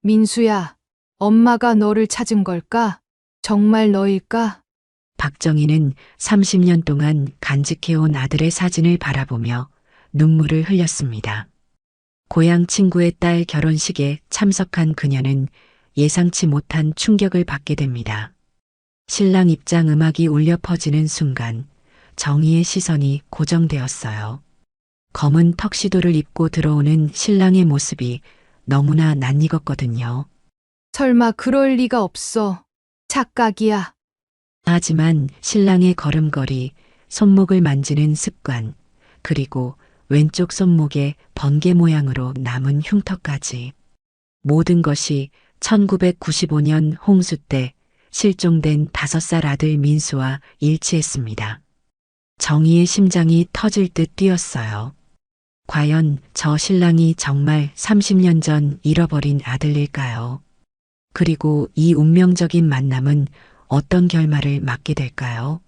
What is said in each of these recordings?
민수야, 엄마가 너를 찾은 걸까? 정말 너일까? 박정희는 30년 동안 간직해온 아들의 사진을 바라보며 눈물을 흘렸습니다. 고향 친구의 딸 결혼식에 참석한 그녀는 예상치 못한 충격을 받게 됩니다. 신랑 입장 음악이 울려 퍼지는 순간 정희의 시선이 고정되었어요. 검은 턱시도를 입고 들어오는 신랑의 모습이 너무나 낯익었거든요. 설마 그럴 리가 없어. 착각이야. 하지만 신랑의 걸음걸이, 손목을 만지는 습관, 그리고 왼쪽 손목에 번개 모양으로 남은 흉터까지 모든 것이 1995년 홍수 때 실종된 5살 아들 민수와 일치했습니다. 정희의 심장이 터질 듯 뛰었어요. 과연 저 신랑이 정말 30년 전 잃어버린 아들일까요? 그리고 이 운명적인 만남은 어떤 결말을 맞게 될까요?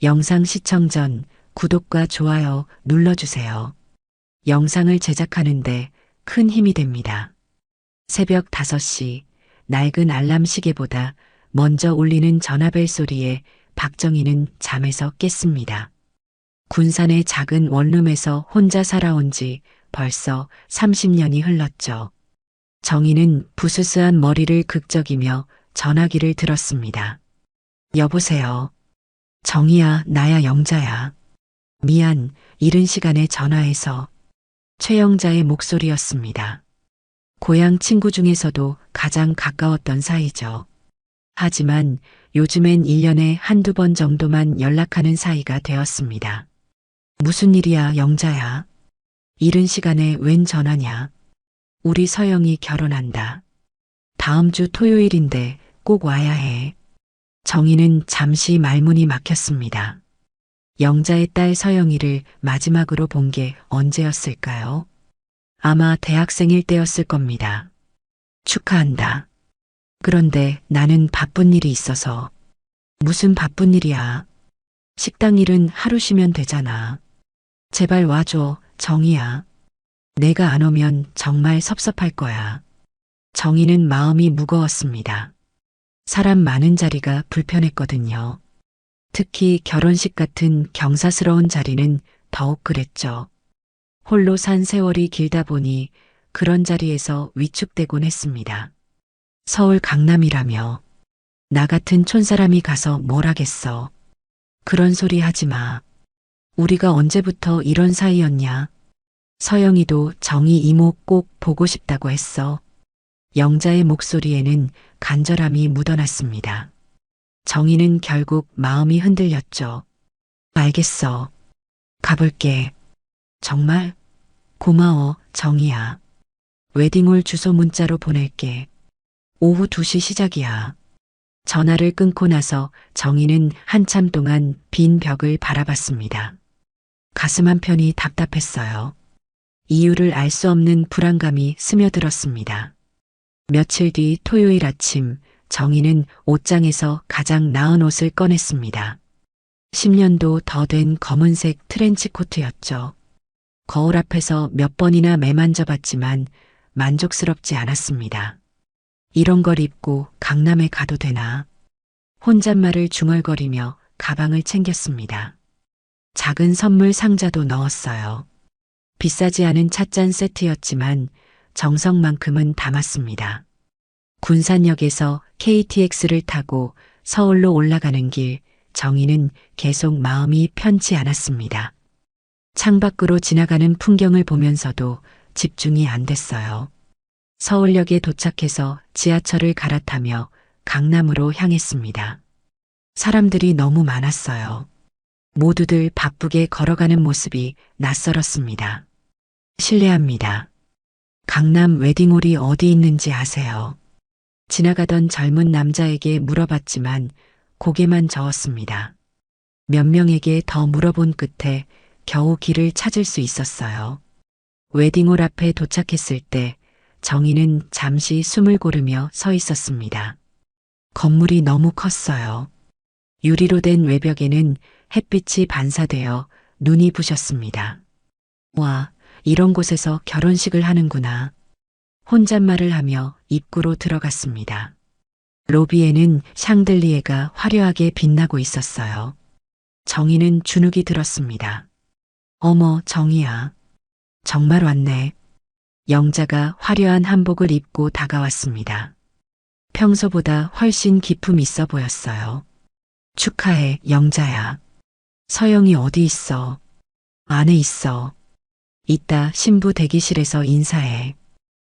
영상 시청 전 구독과 좋아요 눌러주세요. 영상을 제작하는데 큰 힘이 됩니다. 새벽 5시 낡은 알람 시계보다 먼저 울리는 전화벨 소리에 박정희는 잠에서 깼습니다. 군산의 작은 원룸에서 혼자 살아온 지 벌써 30년이 흘렀죠. 정희는 부스스한 머리를 극적이며 전화기를 들었습니다. 여보세요. 정희야, 나야 영자야. 미안, 이른 시간에 전화해서. 최영자의 목소리였습니다. 고향 친구 중에서도 가장 가까웠던 사이죠. 하지만 요즘엔 1년에 한두 번 정도만 연락하는 사이가 되었습니다. 무슨 일이야, 영자야? 이른 시간에 웬 전화냐? 우리 서영이 결혼한다. 다음 주 토요일인데 꼭 와야 해. 정희는 잠시 말문이 막혔습니다. 영자의 딸 서영이를 마지막으로 본 게 언제였을까요? 아마 대학생일 때였을 겁니다. 축하한다. 그런데 나는 바쁜 일이 있어서. 무슨 바쁜 일이야? 식당 일은 하루 쉬면 되잖아. 제발 와줘, 정희야. 내가 안 오면 정말 섭섭할 거야. 정희는 마음이 무거웠습니다. 사람 많은 자리가 불편했거든요. 특히 결혼식 같은 경사스러운 자리는 더욱 그랬죠. 홀로 산 세월이 길다 보니 그런 자리에서 위축되곤 했습니다. 서울 강남이라며 나 같은 촌사람이 가서 뭘 하겠어. 그런 소리 하지 마. 우리가 언제부터 이런 사이였냐. 서영이도 정희 이모 꼭 보고 싶다고 했어. 영자의 목소리에는 간절함이 묻어났습니다. 정희는 결국 마음이 흔들렸죠. 알겠어. 가볼게. 정말? 고마워, 정희야. 웨딩홀 주소 문자로 보낼게. 오후 2시 시작이야. 전화를 끊고 나서 정희는 한참 동안 빈 벽을 바라봤습니다. 가슴 한편이 답답했어요. 이유를 알 수 없는 불안감이 스며들었습니다. 며칠 뒤 토요일 아침 정희는 옷장에서 가장 나은 옷을 꺼냈습니다. 10년도 더 된 검은색 트렌치 코트였죠. 거울 앞에서 몇 번이나 매만져봤지만 만족스럽지 않았습니다. 이런 걸 입고 강남에 가도 되나? 혼잣말을 중얼거리며 가방을 챙겼습니다. 작은 선물 상자도 넣었어요. 비싸지 않은 찻잔 세트였지만 정성만큼은 담았습니다. 군산역에서 KTX를 타고 서울로 올라가는 길, 정희는 계속 마음이 편치 않았습니다. 창밖으로 지나가는 풍경을 보면서도 집중이 안 됐어요. 서울역에 도착해서 지하철을 갈아타며 강남으로 향했습니다. 사람들이 너무 많았어요. 모두들 바쁘게 걸어가는 모습이 낯설었습니다. 실례합니다. 강남 웨딩홀이 어디 있는지 아세요? 지나가던 젊은 남자에게 물어봤지만 고개만 저었습니다. 몇 명에게 더 물어본 끝에 겨우 길을 찾을 수 있었어요. 웨딩홀 앞에 도착했을 때 정희는 잠시 숨을 고르며 서 있었습니다. 건물이 너무 컸어요. 유리로 된 외벽에는 햇빛이 반사되어 눈이 부셨습니다. 와, 이런 곳에서 결혼식을 하는구나. 혼잣말을 하며 입구로 들어갔습니다. 로비에는 샹들리에가 화려하게 빛나고 있었어요. 정희는 주눅이 들었습니다. 어머, 정희야. 정말 왔네. 영자가 화려한 한복을 입고 다가왔습니다. 평소보다 훨씬 기품 있어 보였어요. 축하해, 영자야. 서영이 어디 있어? 안에 있어. 이따 신부 대기실에서 인사해.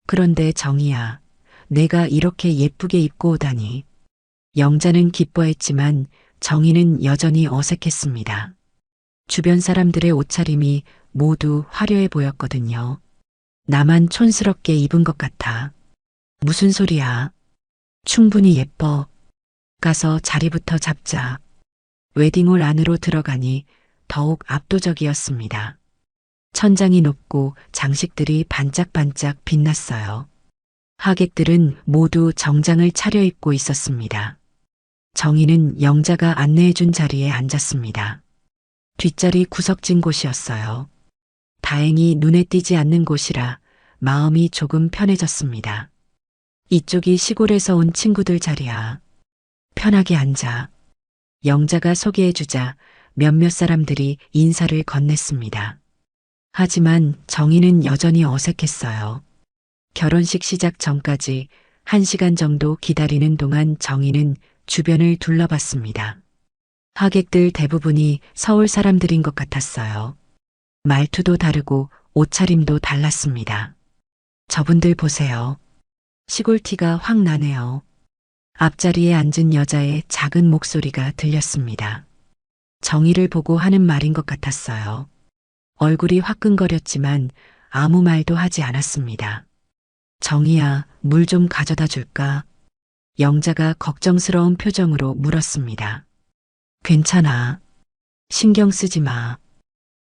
그런데 정희야, 내가 이렇게 예쁘게 입고 오다니. 영자는 기뻐했지만 정희는 여전히 어색했습니다. 주변 사람들의 옷차림이 모두 화려해 보였거든요. 나만 촌스럽게 입은 것 같아. 무슨 소리야? 충분히 예뻐. 가서 자리부터 잡자. 웨딩홀 안으로 들어가니 더욱 압도적이었습니다. 천장이 높고 장식들이 반짝반짝 빛났어요. 하객들은 모두 정장을 차려입고 있었습니다. 정희는 영자가 안내해준 자리에 앉았습니다. 뒷자리 구석진 곳이었어요. 다행히 눈에 띄지 않는 곳이라 마음이 조금 편해졌습니다. 이쪽이 시골에서 온 친구들 자리야. 편하게 앉아. 영자가 소개해주자 몇몇 사람들이 인사를 건넸습니다. 하지만 정희는 여전히 어색했어요. 결혼식 시작 전까지 1시간 정도 기다리는 동안 정희는 주변을 둘러봤습니다. 하객들 대부분이 서울 사람들인 것 같았어요. 말투도 다르고 옷차림도 달랐습니다. 저분들 보세요. 시골 티가 확 나네요. 앞자리에 앉은 여자의 작은 목소리가 들렸습니다. 정희를 보고 하는 말인 것 같았어요. 얼굴이 화끈거렸지만 아무 말도 하지 않았습니다. 정희야, 물 좀 가져다 줄까? 영자가 걱정스러운 표정으로 물었습니다. 괜찮아. 신경 쓰지 마.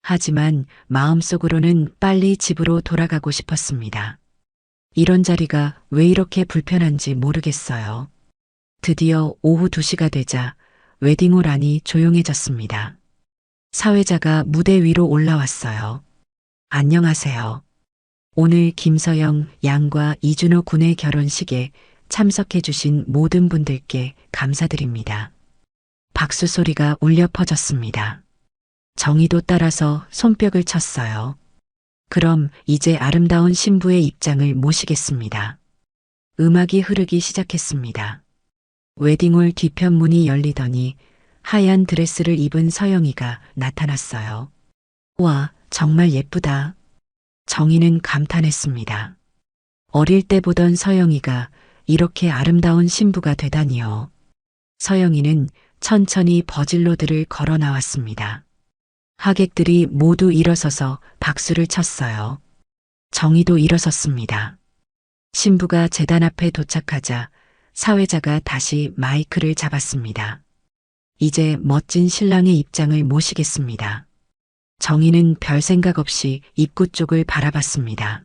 하지만 마음속으로는 빨리 집으로 돌아가고 싶었습니다. 이런 자리가 왜 이렇게 불편한지 모르겠어요. 드디어 오후 2시가 되자 웨딩홀 안이 조용해졌습니다. 사회자가 무대 위로 올라왔어요. 안녕하세요. 오늘 김서영 양과 이준호 군의 결혼식에 참석해 주신 모든 분들께 감사드립니다. 박수 소리가 울려 퍼졌습니다. 정희도 따라서 손뼉을 쳤어요. 그럼 이제 아름다운 신부의 입장을 모시겠습니다. 음악이 흐르기 시작했습니다. 웨딩홀 뒤편 문이 열리더니 하얀 드레스를 입은 서영이가 나타났어요. 와, 정말 예쁘다. 정희는 감탄했습니다. 어릴 때 보던 서영이가 이렇게 아름다운 신부가 되다니요. 서영이는 천천히 버질로들을 걸어 나왔습니다. 하객들이 모두 일어서서 박수를 쳤어요. 정희도 일어섰습니다. 신부가 제단 앞에 도착하자 사회자가 다시 마이크를 잡았습니다. 이제 멋진 신랑의 입장을 모시겠습니다. 정희는 별 생각 없이 입구 쪽을 바라봤습니다.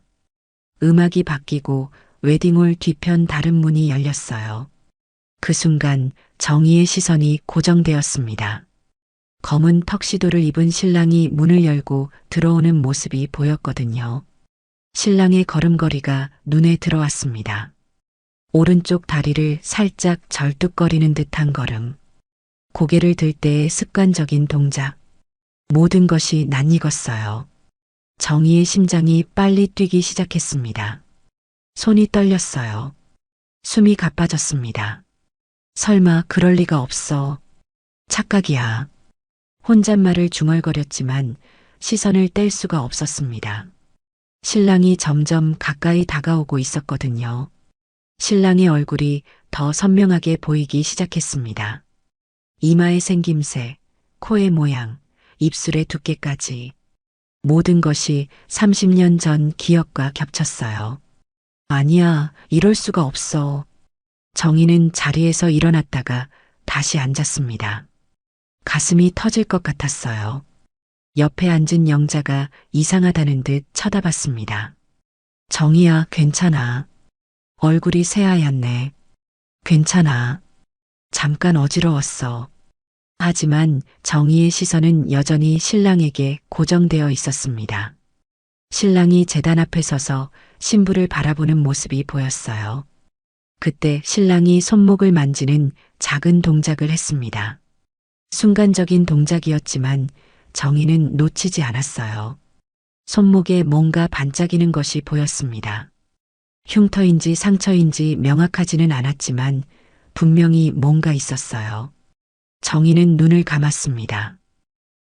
음악이 바뀌고 웨딩홀 뒤편 다른 문이 열렸어요. 그 순간 정희의 시선이 고정되었습니다. 검은 턱시도를 입은 신랑이 문을 열고 들어오는 모습이 보였거든요. 신랑의 걸음걸이가 눈에 들어왔습니다. 오른쪽 다리를 살짝 절뚝거리는 듯한 걸음. 고개를 들 때의 습관적인 동작. 모든 것이 낯익었어요. 정희의 심장이 빨리 뛰기 시작했습니다. 손이 떨렸어요. 숨이 가빠졌습니다. 설마 그럴 리가 없어. 착각이야. 혼잣말을 중얼거렸지만 시선을 뗄 수가 없었습니다. 신랑이 점점 가까이 다가오고 있었거든요. 신랑의 얼굴이 더 선명하게 보이기 시작했습니다. 이마의 생김새, 코의 모양, 입술의 두께까지 모든 것이 30년 전 기억과 겹쳤어요. 아니야, 이럴 수가 없어. 정희는 자리에서 일어났다가 다시 앉았습니다. 가슴이 터질 것 같았어요. 옆에 앉은 영자가 이상하다는 듯 쳐다봤습니다. 정희야, 괜찮아. 얼굴이 새하얗네. 괜찮아. 잠깐 어지러웠어. 하지만 정희의 시선은 여전히 신랑에게 고정되어 있었습니다. 신랑이 제단 앞에 서서 신부를 바라보는 모습이 보였어요. 그때 신랑이 손목을 만지는 작은 동작을 했습니다. 순간적인 동작이었지만 정희는 놓치지 않았어요. 손목에 뭔가 반짝이는 것이 보였습니다. 흉터인지 상처인지 명확하지는 않았지만 분명히 뭔가 있었어요. 정희는 눈을 감았습니다.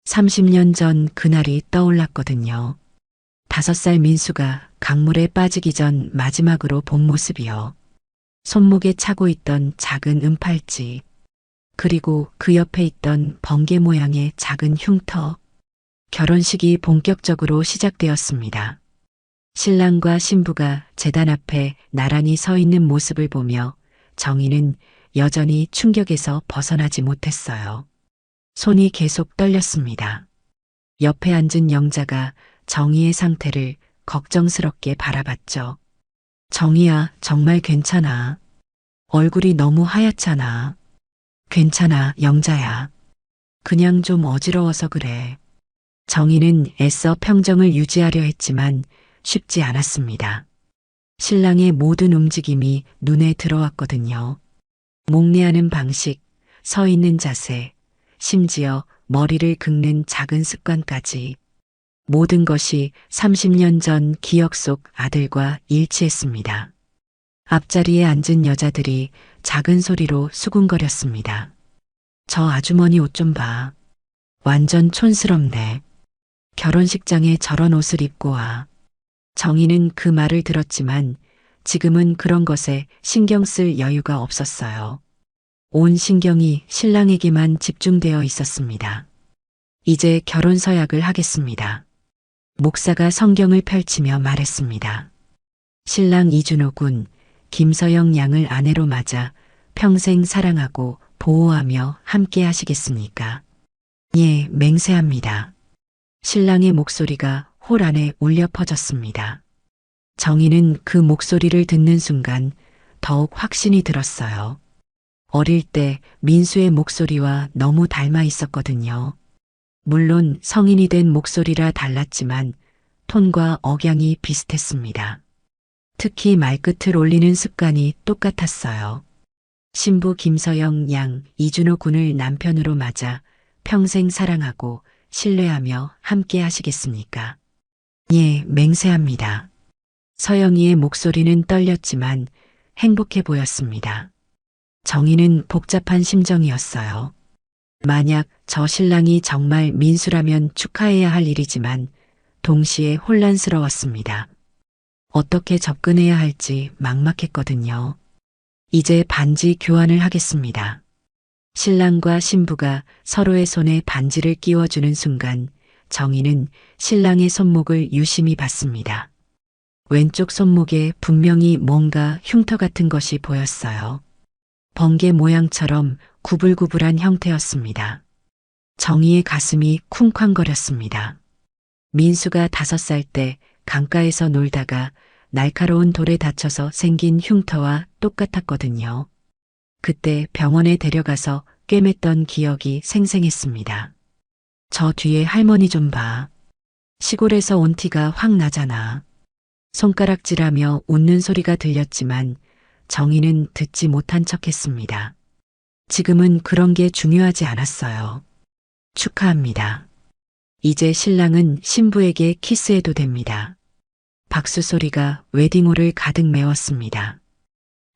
30년 전 그날이 떠올랐거든요. 5살 민수가 강물에 빠지기 전 마지막으로 본 모습이요. 손목에 차고 있던 작은 은팔찌, 그리고 그 옆에 있던 번개 모양의 작은 흉터. 결혼식이 본격적으로 시작되었습니다. 신랑과 신부가 제단 앞에 나란히 서 있는 모습을 보며 정희는 여전히 충격에서 벗어나지 못했어요. 손이 계속 떨렸습니다. 옆에 앉은 영자가 정희의 상태를 걱정스럽게 바라봤죠. 정희야, 정말 괜찮아. 얼굴이 너무 하얗잖아. 괜찮아, 영자야. 그냥 좀 어지러워서 그래. 정희는 애써 평정을 유지하려 했지만 쉽지 않았습니다. 신랑의 모든 움직임이 눈에 들어왔거든요. 목례하는 방식, 서 있는 자세, 심지어 머리를 긁는 작은 습관까지 모든 것이 30년 전 기억 속 아들과 일치했습니다. 앞자리에 앉은 여자들이 작은 소리로 수군거렸습니다. 저 아주머니 옷 좀 봐. 완전 촌스럽네. 결혼식장에 저런 옷을 입고 와. 정희는 그 말을 들었지만 지금은 그런 것에 신경 쓸 여유가 없었어요. 온 신경이 신랑에게만 집중되어 있었습니다. 이제 결혼 서약을 하겠습니다. 목사가 성경을 펼치며 말했습니다. 신랑 이준호 군, 김서영 양을 아내로 맞아 평생 사랑하고 보호하며 함께 하시겠습니까? 예, 맹세합니다. 신랑의 목소리가 홀 안에 울려 퍼졌습니다. 정희는 그 목소리를 듣는 순간 더욱 확신이 들었어요. 어릴 때 민수의 목소리와 너무 닮아 있었거든요. 물론 성인이 된 목소리라 달랐지만 톤과 억양이 비슷했습니다. 특히 말끝을 올리는 습관이 똑같았어요. 신부 김서영 양 이준호 군을 남편으로 맞아 평생 사랑하고 신뢰하며 함께 하시겠습니까? 예, 맹세합니다. 서영이의 목소리는 떨렸지만 행복해 보였습니다. 정희는 복잡한 심정이었어요. 만약 저 신랑이 정말 민수라면 축하해야 할 일이지만 동시에 혼란스러웠습니다. 어떻게 접근해야 할지 막막했거든요. 이제 반지 교환을 하겠습니다. 신랑과 신부가 서로의 손에 반지를 끼워주는 순간 정희는 신랑의 손목을 유심히 봤습니다. 왼쪽 손목에 분명히 뭔가 흉터 같은 것이 보였어요. 번개 모양처럼 구불구불한 형태였습니다. 정희의 가슴이 쿵쾅거렸습니다. 민수가 5살 때 강가에서 놀다가 날카로운 돌에 다쳐서 생긴 흉터와 똑같았거든요. 그때 병원에 데려가서 꿰맸던 기억이 생생했습니다. 저 뒤에 할머니 좀 봐. 시골에서 온 티가 확 나잖아. 손가락질하며 웃는 소리가 들렸지만 정희는 듣지 못한 척했습니다. 지금은 그런 게 중요하지 않았어요. 축하합니다. 이제 신랑은 신부에게 키스해도 됩니다. 박수 소리가 웨딩홀을 가득 메웠습니다.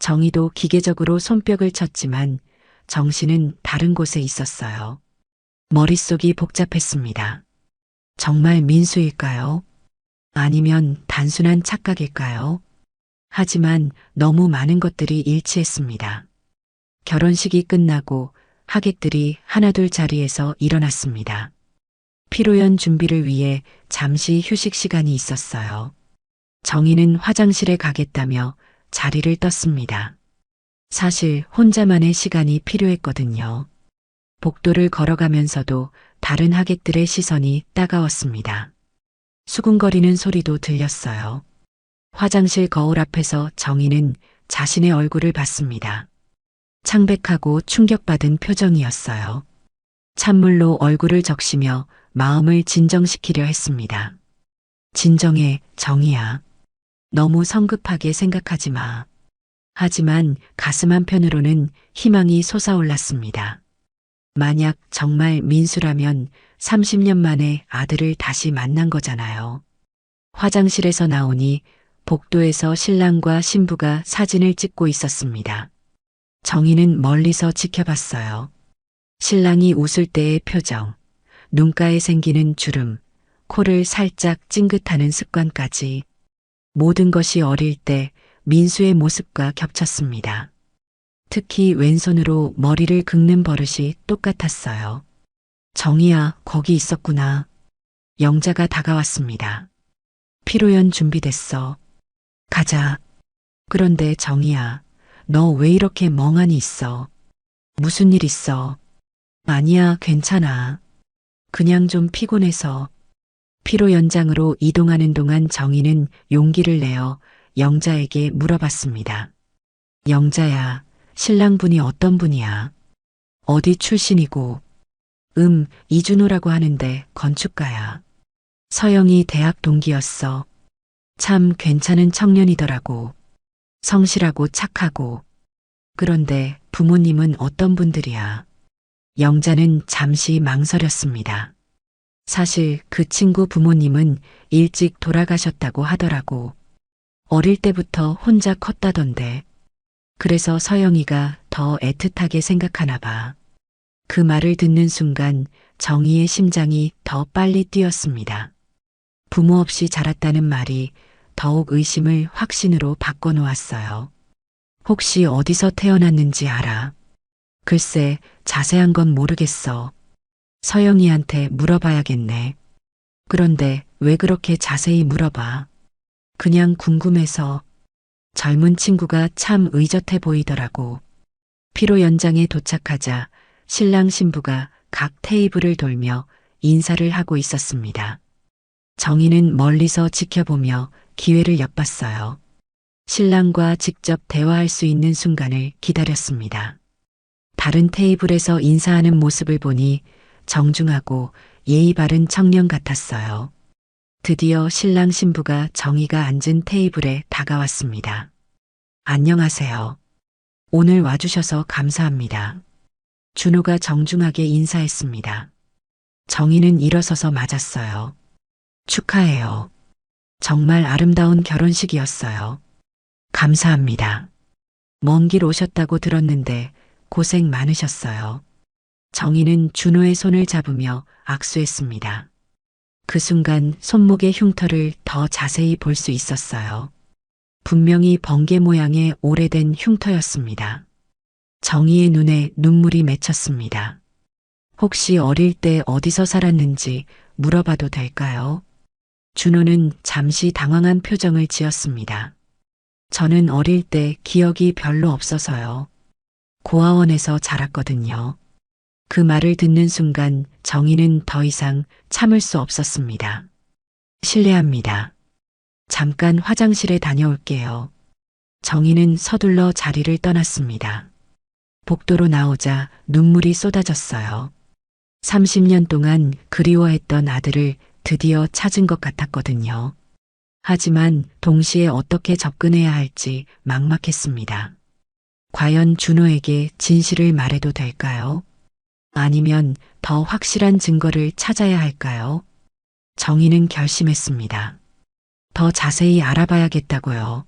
정희도 기계적으로 손뼉을 쳤지만 정신은 다른 곳에 있었어요. 머릿속이 복잡했습니다. 정말 민수일까요? 아니면 단순한 착각일까요? 하지만 너무 많은 것들이 일치했습니다. 결혼식이 끝나고 하객들이 하나둘 자리에서 일어났습니다. 피로연 준비를 위해 잠시 휴식 시간이 있었어요. 정희는 화장실에 가겠다며 자리를 떴습니다. 사실 혼자만의 시간이 필요했거든요. 복도를 걸어가면서도 다른 하객들의 시선이 따가웠습니다. 수군거리는 소리도 들렸어요. 화장실 거울 앞에서 정희는 자신의 얼굴을 봤습니다. 창백하고 충격받은 표정이었어요. 찬물로 얼굴을 적시며 마음을 진정시키려 했습니다. 진정해, 정희야. 너무 성급하게 생각하지 마. 하지만 가슴 한편으로는 희망이 솟아올랐습니다. 만약 정말 민수라면 30년 만에 아들을 다시 만난 거잖아요. 화장실에서 나오니 복도에서 신랑과 신부가 사진을 찍고 있었습니다. 정희는 멀리서 지켜봤어요. 신랑이 웃을 때의 표정, 눈가에 생기는 주름, 코를 살짝 찡긋하는 습관까지 모든 것이 어릴 때 민수의 모습과 겹쳤습니다. 특히 왼손으로 머리를 긁는 버릇이 똑같았어요. 정희야, 거기 있었구나. 영자가 다가왔습니다. 피로연 준비됐어. 가자. 그런데 정희야, 너 왜 이렇게 멍하니 있어? 무슨 일 있어? 아니야, 괜찮아. 그냥 좀 피곤해서. 피로 연장으로 이동하는 동안 정희는 용기를 내어 영자에게 물어봤습니다. 영자야, 신랑분이 어떤 분이야? 어디 출신이고? 이준호라고 하는데 건축가야. 서영이 대학 동기였어. 참 괜찮은 청년이더라고. 성실하고 착하고. 그런데 부모님은 어떤 분들이야? 영자는 잠시 망설였습니다. 사실 그 친구 부모님은 일찍 돌아가셨다고 하더라고. 어릴 때부터 혼자 컸다던데. 그래서 서영이가 더 애틋하게 생각하나 봐. 그 말을 듣는 순간 정희의 심장이 더 빨리 뛰었습니다. 부모 없이 자랐다는 말이 더욱 의심을 확신으로 바꿔놓았어요. 혹시 어디서 태어났는지 알아? 글쎄, 자세한 건 모르겠어. 서영이한테 물어봐야겠네. 그런데 왜 그렇게 자세히 물어봐? 그냥 궁금해서. 젊은 친구가 참 의젓해 보이더라고. 피로 연장에 도착하자 신랑 신부가 각 테이블을 돌며 인사를 하고 있었습니다. 정희는 멀리서 지켜보며 기회를 엿봤어요. 신랑과 직접 대화할 수 있는 순간을 기다렸습니다. 다른 테이블에서 인사하는 모습을 보니 정중하고 예의 바른 청년 같았어요. 드디어 신랑 신부가 정희가 앉은 테이블에 다가왔습니다. 안녕하세요. 오늘 와주셔서 감사합니다. 준호가 정중하게 인사했습니다. 정희는 일어서서 맞았어요. 축하해요. 정말 아름다운 결혼식이었어요. 감사합니다. 먼 길 오셨다고 들었는데 고생 많으셨어요. 정희는 준호의 손을 잡으며 악수했습니다. 그 순간 손목의 흉터를 더 자세히 볼 수 있었어요. 분명히 번개 모양의 오래된 흉터였습니다. 정희의 눈에 눈물이 맺혔습니다. 혹시 어릴 때 어디서 살았는지 물어봐도 될까요? 준호는 잠시 당황한 표정을 지었습니다. 저는 어릴 때 기억이 별로 없어서요. 고아원에서 자랐거든요. 그 말을 듣는 순간 정희는 더 이상 참을 수 없었습니다. 실례합니다. 잠깐 화장실에 다녀올게요. 정희는 서둘러 자리를 떠났습니다. 복도로 나오자 눈물이 쏟아졌어요. 30년 동안 그리워했던 아들을 드디어 찾은 것 같았거든요. 하지만 동시에 어떻게 접근해야 할지 막막했습니다. 과연 준호에게 진실을 말해도 될까요? 아니면 더 확실한 증거를 찾아야 할까요? 정희는 결심했습니다. 더 자세히 알아봐야겠다고요.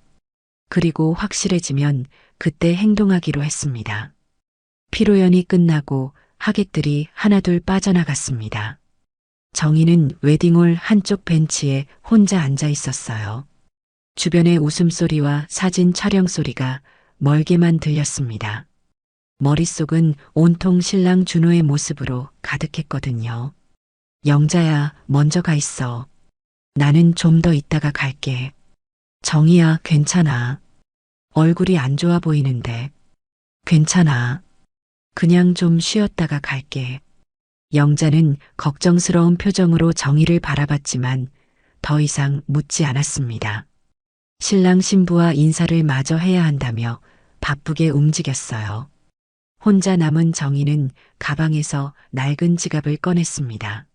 그리고 확실해지면 그때 행동하기로 했습니다. 피로연이 끝나고 하객들이 하나둘 빠져나갔습니다. 정희는 웨딩홀 한쪽 벤치에 혼자 앉아 있었어요. 주변의 웃음소리와 사진 촬영 소리가 멀게만 들렸습니다. 머릿속은 온통 신랑 준호의 모습으로 가득했거든요. 영자야, 먼저 가 있어. 나는 좀 더 있다가 갈게. 정희야, 괜찮아. 얼굴이 안 좋아 보이는데. 괜찮아. 그냥 좀 쉬었다가 갈게. 영자는 걱정스러운 표정으로 정희를 바라봤지만 더 이상 묻지 않았습니다. 신랑 신부와 인사를 마저 해야 한다며 바쁘게 움직였어요. 혼자 남은 정희는 가방에서 낡은 지갑을 꺼냈습니다.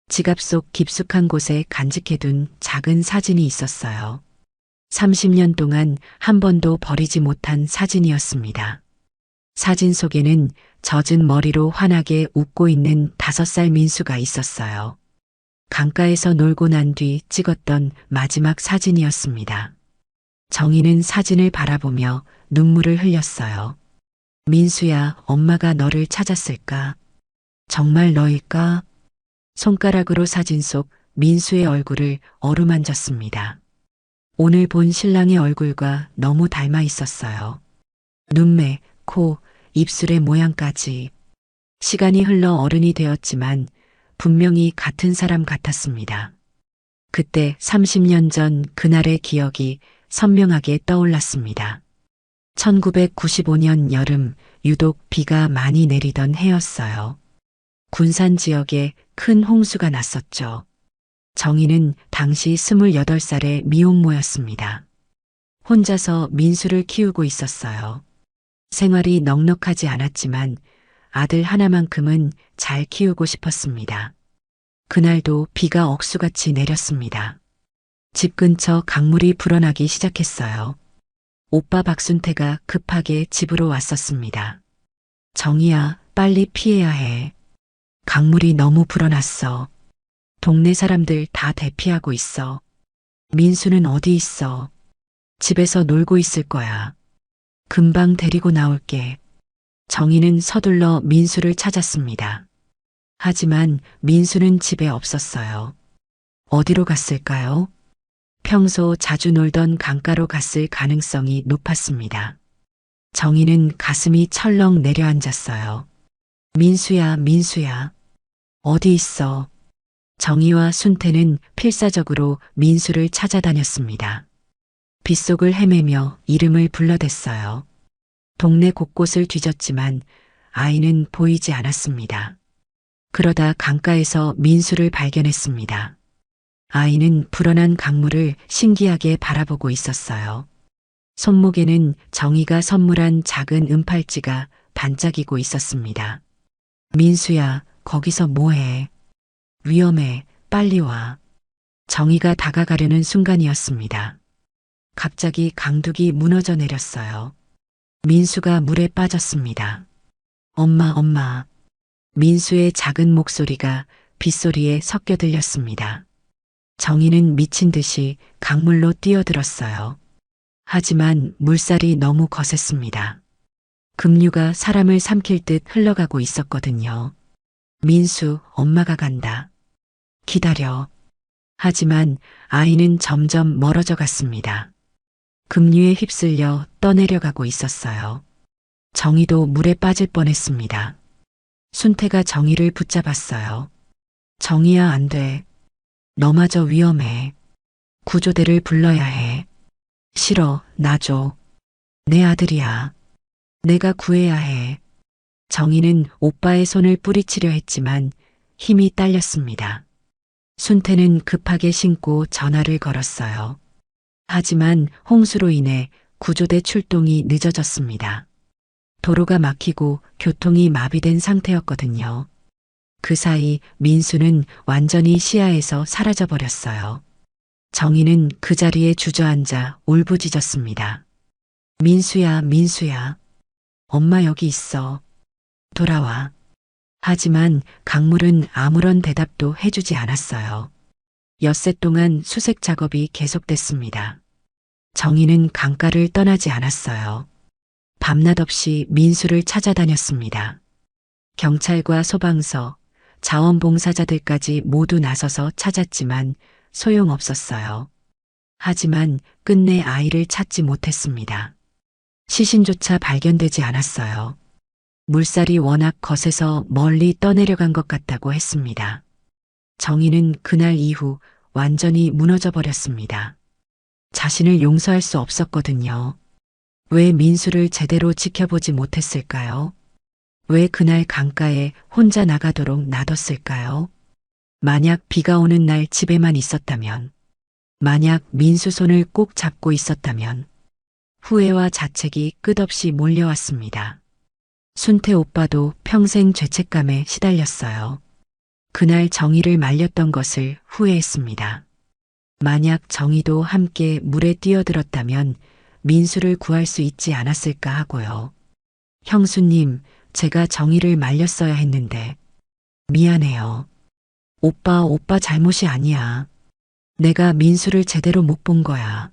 지갑 속 깊숙한 곳에 간직해둔 작은 사진이 있었어요. 30년 동안 한 번도 버리지 못한 사진이었습니다. 사진 속에는 젖은 머리로 환하게 웃고 있는 5살 민수가 있었어요. 강가에서 놀고 난 뒤 찍었던 마지막 사진이었습니다. 정희는 사진을 바라보며 눈물을 흘렸어요. 민수야, 엄마가 너를 찾았을까? 정말 너일까? 손가락으로 사진 속 민수의 얼굴을 어루만졌습니다. 오늘 본 신랑의 얼굴과 너무 닮아 있었어요. 눈매, 코, 입술의 모양까지. 시간이 흘러 어른이 되었지만 분명히 같은 사람 같았습니다. 그때 30년 전 그날의 기억이 선명하게 떠올랐습니다. 1995년 여름 유독 비가 많이 내리던 해였어요. 군산 지역에 큰 홍수가 났었죠. 정희는 당시 28살의 미혼모였습니다. 혼자서 민수를 키우고 있었어요. 생활이 넉넉하지 않았지만 아들 하나만큼은 잘 키우고 싶었습니다. 그날도 비가 억수같이 내렸습니다. 집 근처 강물이 불어나기 시작했어요. 오빠 박순태가 급하게 집으로 왔었습니다. 정희야, 빨리 피해야 해. 강물이 너무 불어났어. 동네 사람들 다 대피하고 있어. 민수는 어디 있어? 집에서 놀고 있을 거야. 금방 데리고 나올게. 정희는 서둘러 민수를 찾았습니다. 하지만 민수는 집에 없었어요. 어디로 갔을까요? 평소 자주 놀던 강가로 갔을 가능성이 높았습니다. 정희는 가슴이 철렁 내려앉았어요. 민수야, 민수야. 어디 있어? 정희와 순태는 필사적으로 민수를 찾아다녔습니다. 빗속을 헤매며 이름을 불러댔어요. 동네 곳곳을 뒤졌지만 아이는 보이지 않았습니다. 그러다 강가에서 민수를 발견했습니다. 아이는 불어난 강물을 신기하게 바라보고 있었어요. 손목에는 정희가 선물한 작은 은팔찌가 반짝이고 있었습니다. 민수야, 거기서 뭐해? 위험해, 빨리 와. 정희가 다가가려는 순간이었습니다. 갑자기 강둑이 무너져 내렸어요. 민수가 물에 빠졌습니다. 엄마, 엄마. 민수의 작은 목소리가 빗소리에 섞여 들렸습니다. 정희는 미친 듯이 강물로 뛰어들었어요. 하지만 물살이 너무 거셌습니다. 급류가 사람을 삼킬 듯 흘러가고 있었거든요. 민수, 엄마가 간다. 기다려. 하지만 아이는 점점 멀어져 갔습니다. 급류에 휩쓸려 떠내려가고 있었어요. 정희도 물에 빠질 뻔했습니다. 순태가 정희를 붙잡았어요. 정희야, 안 돼. 너마저 위험해. 구조대를 불러야 해. 싫어, 놔줘. 내 아들이야. 내가 구해야 해. 정희는 오빠의 손을 뿌리치려 했지만 힘이 딸렸습니다. 순태는 급하게 신고 전화를 걸었어요. 하지만 홍수로 인해 구조대 출동이 늦어졌습니다. 도로가 막히고 교통이 마비된 상태였거든요. 그 사이 민수는 완전히 시야에서 사라져 버렸어요. 정희는 그 자리에 주저앉아 울부짖었습니다. 민수야, 민수야. 엄마 여기 있어. 돌아와. 하지만 강물은 아무런 대답도 해주지 않았어요. 엿새 동안 수색 작업이 계속됐습니다. 정희는 강가를 떠나지 않았어요. 밤낮 없이 민수를 찾아다녔습니다. 경찰과 소방서, 자원봉사자들까지 모두 나서서 찾았지만 소용없었어요. 하지만 끝내 아이를 찾지 못했습니다. 시신조차 발견되지 않았어요. 물살이 워낙 거세서 멀리 떠내려간 것 같다고 했습니다. 정희는 그날 이후 완전히 무너져 버렸습니다. 자신을 용서할 수 없었거든요. 왜 민수를 제대로 지켜보지 못했을까요? 왜 그날 강가에 혼자 나가도록 놔뒀을까요? 만약 비가 오는 날 집에만 있었다면, 만약 민수 손을 꼭 잡고 있었다면, 후회와 자책이 끝없이 몰려왔습니다. 순태 오빠도 평생 죄책감에 시달렸어요. 그날 정희를 말렸던 것을 후회했습니다. 만약 정희도 함께 물에 뛰어들었다면 민수를 구할 수 있지 않았을까 하고요. 형수님, 제가 정희를 말렸어야 했는데 미안해요. 오빠 잘못이 아니야. 내가 민수를 제대로 못 본 거야.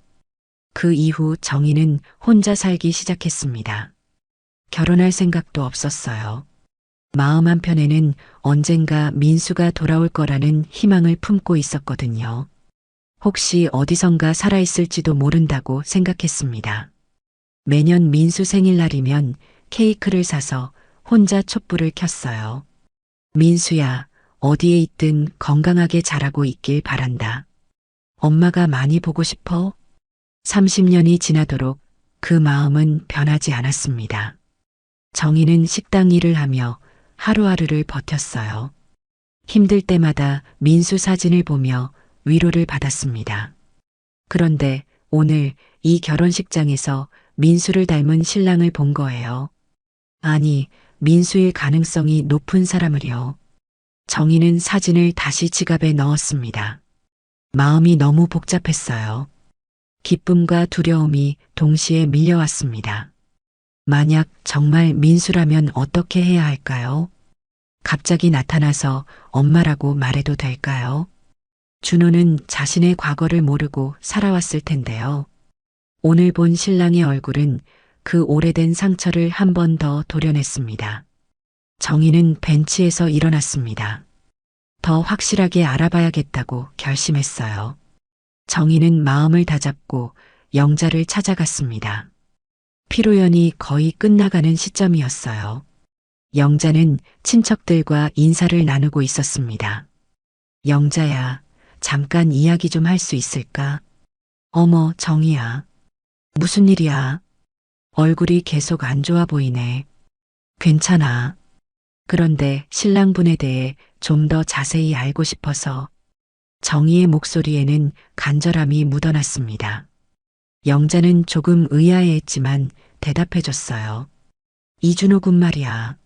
그 이후 정희는 혼자 살기 시작했습니다. 결혼할 생각도 없었어요. 마음 한편에는 언젠가 민수가 돌아올 거라는 희망을 품고 있었거든요. 혹시 어디선가 살아있을지도 모른다고 생각했습니다. 매년 민수 생일날이면 케이크를 사서 혼자 촛불을 켰어요. 민수야, 어디에 있든 건강하게 자라고 있길 바란다. 엄마가 많이 보고 싶어? 30년이 지나도록 그 마음은 변하지 않았습니다. 정희는 식당 일을 하며 하루하루를 버텼어요. 힘들 때마다 민수 사진을 보며 위로를 받았습니다. 그런데 오늘 이 결혼식장에서 민수를 닮은 신랑을 본 거예요. 아니, 민수일 가능성이 높은 사람을요. 정희는 사진을 다시 지갑에 넣었습니다. 마음이 너무 복잡했어요. 기쁨과 두려움이 동시에 밀려왔습니다. 만약 정말 민수라면 어떻게 해야 할까요? 갑자기 나타나서 엄마라고 말해도 될까요? 준호는 자신의 과거를 모르고 살아왔을 텐데요. 오늘 본 신랑의 얼굴은 그 오래된 상처를 한 번 더 도려냈습니다. 정희는 벤치에서 일어났습니다. 더 확실하게 알아봐야겠다고 결심했어요. 정희는 마음을 다잡고 영자를 찾아갔습니다. 피로연이 거의 끝나가는 시점이었어요. 영자는 친척들과 인사를 나누고 있었습니다. 영자야, 잠깐 이야기 좀 할 수 있을까? 어머, 정희야. 무슨 일이야? 얼굴이 계속 안 좋아 보이네. 괜찮아. 그런데 신랑분에 대해 좀 더 자세히 알고 싶어서. 정희의 목소리에는 간절함이 묻어났습니다. 영자는 조금 의아해했지만 대답해줬어요. 이준호 군 말이야.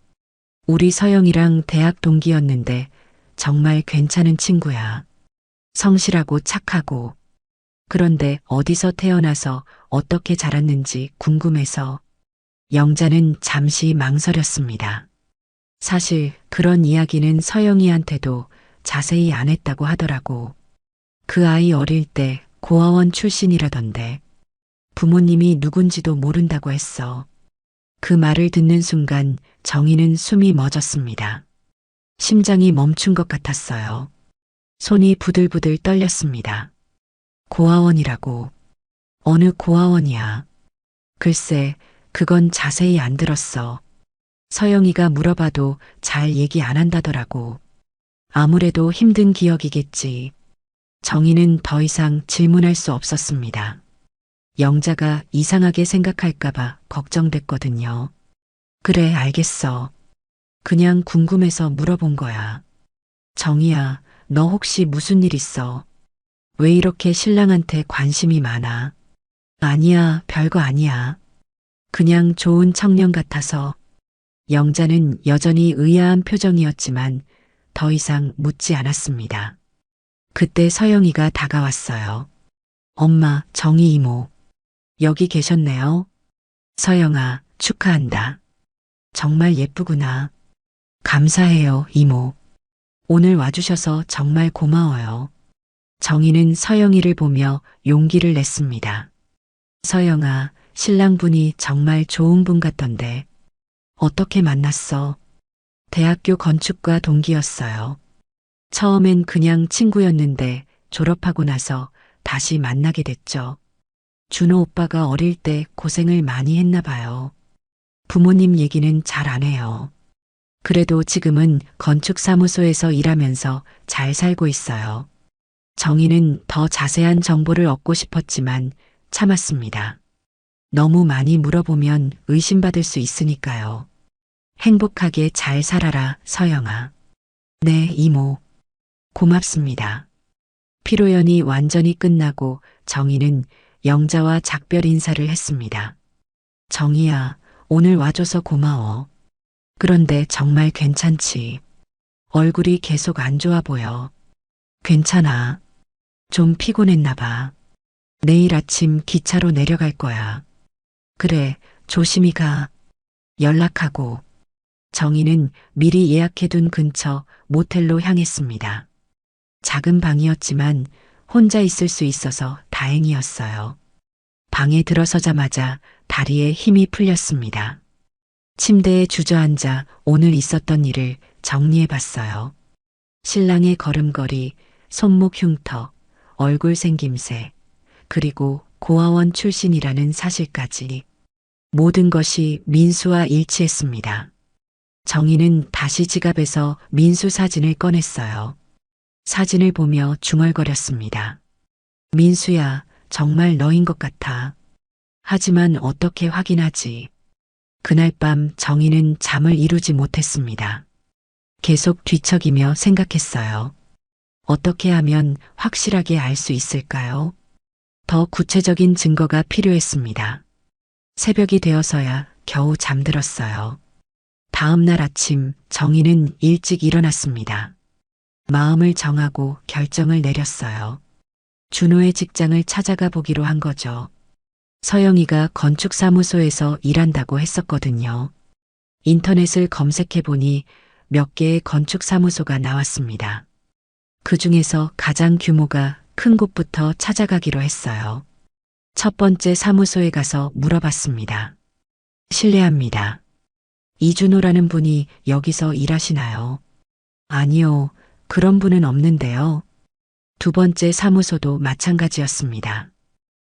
우리 서영이랑 대학 동기였는데 정말 괜찮은 친구야. 성실하고 착하고. 그런데 어디서 태어나서 어떻게 자랐는지 궁금해서. 영자는 잠시 망설였습니다. 사실 그런 이야기는 서영이한테도 자세히 안 했다고 하더라고. 그 아이 어릴 때 고아원 출신이라던데. 부모님이 누군지도 모른다고 했어. 그 말을 듣는 순간 정희는 숨이 멎었습니다. 심장이 멈춘 것 같았어요. 손이 부들부들 떨렸습니다. 고아원이라고. 어느 고아원이야. 글쎄, 그건 자세히 안 들었어. 서영이가 물어봐도 잘 얘기 안 한다더라고. 아무래도 힘든 기억이겠지. 정희는 더 이상 질문할 수 없었습니다. 영자가 이상하게 생각할까봐 걱정됐거든요. 그래, 알겠어. 그냥 궁금해서 물어본 거야. 정희야, 너 혹시 무슨 일 있어? 왜 이렇게 신랑한테 관심이 많아? 아니야, 별거 아니야. 그냥 좋은 청년 같아서. 영자는 여전히 의아한 표정이었지만 더 이상 묻지 않았습니다. 그때 서영이가 다가왔어요. 엄마, 정희 이모. 여기 계셨네요. 서영아, 축하한다. 정말 예쁘구나. 감사해요, 이모. 오늘 와주셔서 정말 고마워요. 정희는 서영이를 보며 용기를 냈습니다. 서영아, 신랑분이 정말 좋은 분 같던데. 어떻게 만났어? 대학교 건축과 동기였어요. 처음엔 그냥 친구였는데 졸업하고 나서 다시 만나게 됐죠. 준호 오빠가 어릴 때 고생을 많이 했나 봐요. 부모님 얘기는 잘 안 해요. 그래도 지금은 건축사무소에서 일하면서 잘 살고 있어요. 정희는 더 자세한 정보를 얻고 싶었지만 참았습니다. 너무 많이 물어보면 의심받을 수 있으니까요. 행복하게 잘 살아라, 서영아. 네, 이모. 고맙습니다. 피로연이 완전히 끝나고 정희는 영자와 작별 인사를 했습니다. 정희야, 오늘 와줘서 고마워. 그런데 정말 괜찮지? 얼굴이 계속 안 좋아 보여. 괜찮아. 좀 피곤했나 봐. 내일 아침 기차로 내려갈 거야. 그래, 조심히 가. 연락하고. 정희는 미리 예약해둔 근처 모텔로 향했습니다. 작은 방이었지만 혼자 있을 수 있어서 다행이었어요. 방에 들어서자마자 다리에 힘이 풀렸습니다. 침대에 주저앉아 오늘 있었던 일을 정리해 봤어요. 신랑의 걸음걸이, 손목 흉터, 얼굴 생김새, 그리고 고아원 출신이라는 사실까지 모든 것이 민수와 일치했습니다. 정희는 다시 지갑에서 민수 사진을 꺼냈어요. 사진을 보며 중얼거렸습니다. 민수야, 정말 너인 것 같아. 하지만 어떻게 확인하지? 그날 밤 정희는 잠을 이루지 못했습니다. 계속 뒤척이며 생각했어요. 어떻게 하면 확실하게 알 수 있을까요? 더 구체적인 증거가 필요했습니다. 새벽이 되어서야 겨우 잠들었어요. 다음 날 아침 정희는 일찍 일어났습니다. 마음을 정하고 결정을 내렸어요. 준호의 직장을 찾아가 보기로 한 거죠. 서영이가 건축사무소에서 일한다고 했었거든요. 인터넷을 검색해 보니 몇 개의 건축사무소가 나왔습니다. 그 중에서 가장 규모가 큰 곳부터 찾아가기로 했어요. 첫 번째 사무소에 가서 물어봤습니다. 실례합니다. 이준호라는 분이 여기서 일하시나요? 아니요, 그런 분은 없는데요. 두 번째 사무소도 마찬가지였습니다.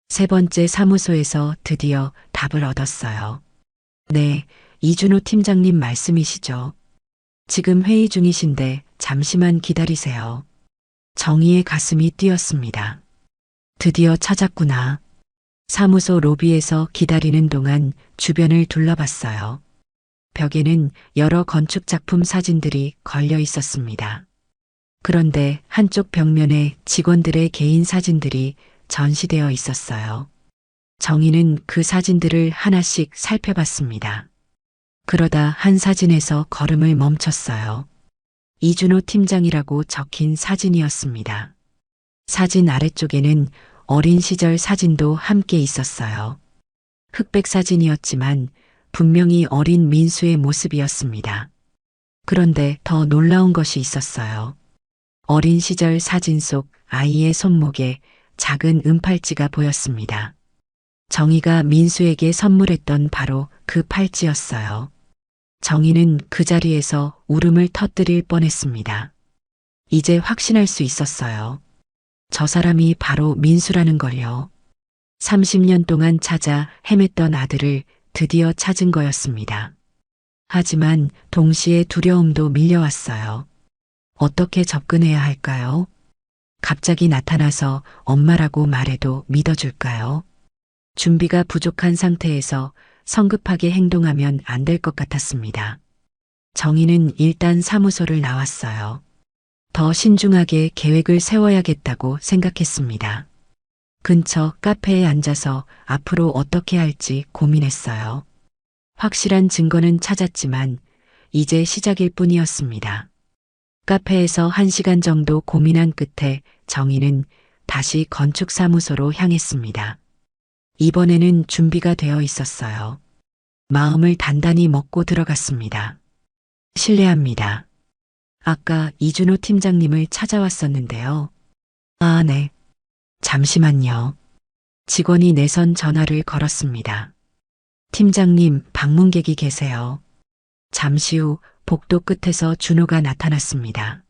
세 번째 사무소에서 드디어 답을 얻었어요. 네, 이준호 팀장님 말씀이시죠. 지금 회의 중이신데 잠시만 기다리세요. 정희의 가슴이 뛰었습니다. 드디어 찾았구나. 사무소 로비에서 기다리는 동안 주변을 둘러봤어요. 벽에는 여러 건축 작품 사진들이 걸려 있었습니다. 그런데 한쪽 벽면에 직원들의 개인 사진들이 전시되어 있었어요. 정희는 그 사진들을 하나씩 살펴봤습니다. 그러다 한 사진에서 걸음을 멈췄어요. 이준호 팀장이라고 적힌 사진이었습니다. 사진 아래쪽에는 어린 시절 사진도 함께 있었어요. 흑백 사진이었지만 분명히 어린 민수의 모습이었습니다. 그런데 더 놀라운 것이 있었어요. 어린 시절 사진 속 아이의 손목에 작은 은팔찌가 보였습니다. 정희가 민수에게 선물했던 바로 그 팔찌였어요. 정희는 그 자리에서 울음을 터뜨릴 뻔했습니다. 이제 확신할 수 있었어요. 저 사람이 바로 민수라는 걸요. 30년 동안 찾아 헤맸던 아들을 드디어 찾은 거였습니다. 하지만 동시에 두려움도 밀려왔어요. 어떻게 접근해야 할까요? 갑자기 나타나서 엄마라고 말해도 믿어줄까요? 준비가 부족한 상태에서 성급하게 행동하면 안 될 것 같았습니다. 정희는 일단 사무소를 나왔어요. 더 신중하게 계획을 세워야겠다고 생각했습니다. 근처 카페에 앉아서 앞으로 어떻게 할지 고민했어요. 확실한 증거는 찾았지만 이제 시작일 뿐이었습니다. 카페에서 1시간 정도 고민한 끝에 정희는 다시 건축사무소로 향했습니다. 이번에는 준비가 되어 있었어요. 마음을 단단히 먹고 들어갔습니다. 실례합니다. 아까 이준호 팀장님을 찾아왔었는데요. 아, 네. 잠시만요. 직원이 내선 전화를 걸었습니다. 팀장님, 방문객이 계세요. 잠시 후 복도 끝에서 준호가 나타났습니다.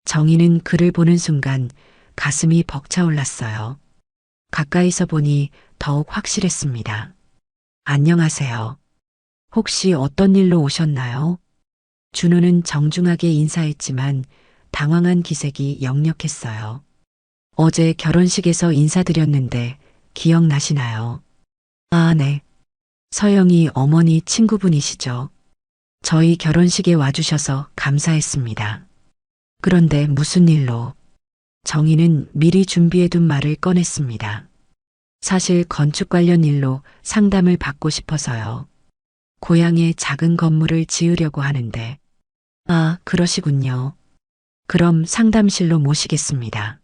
정희는 그를 보는 순간 가슴이 벅차올랐어요. 가까이서 보니 더욱 확실했습니다. 안녕하세요. 혹시 어떤 일로 오셨나요? 준호는 정중하게 인사했지만 당황한 기색이 역력했어요. 어제 결혼식에서 인사드렸는데 기억나시나요? 아, 네. 서영이 어머니 친구분이시죠? 저희 결혼식에 와주셔서 감사했습니다. 그런데 무슨 일로? 정희는 미리 준비해둔 말을 꺼냈습니다. 사실 건축 관련 일로 상담을 받고 싶어서요. 고향에 작은 건물을 지으려고 하는데 아, 그러시군요. 그럼 상담실로 모시겠습니다.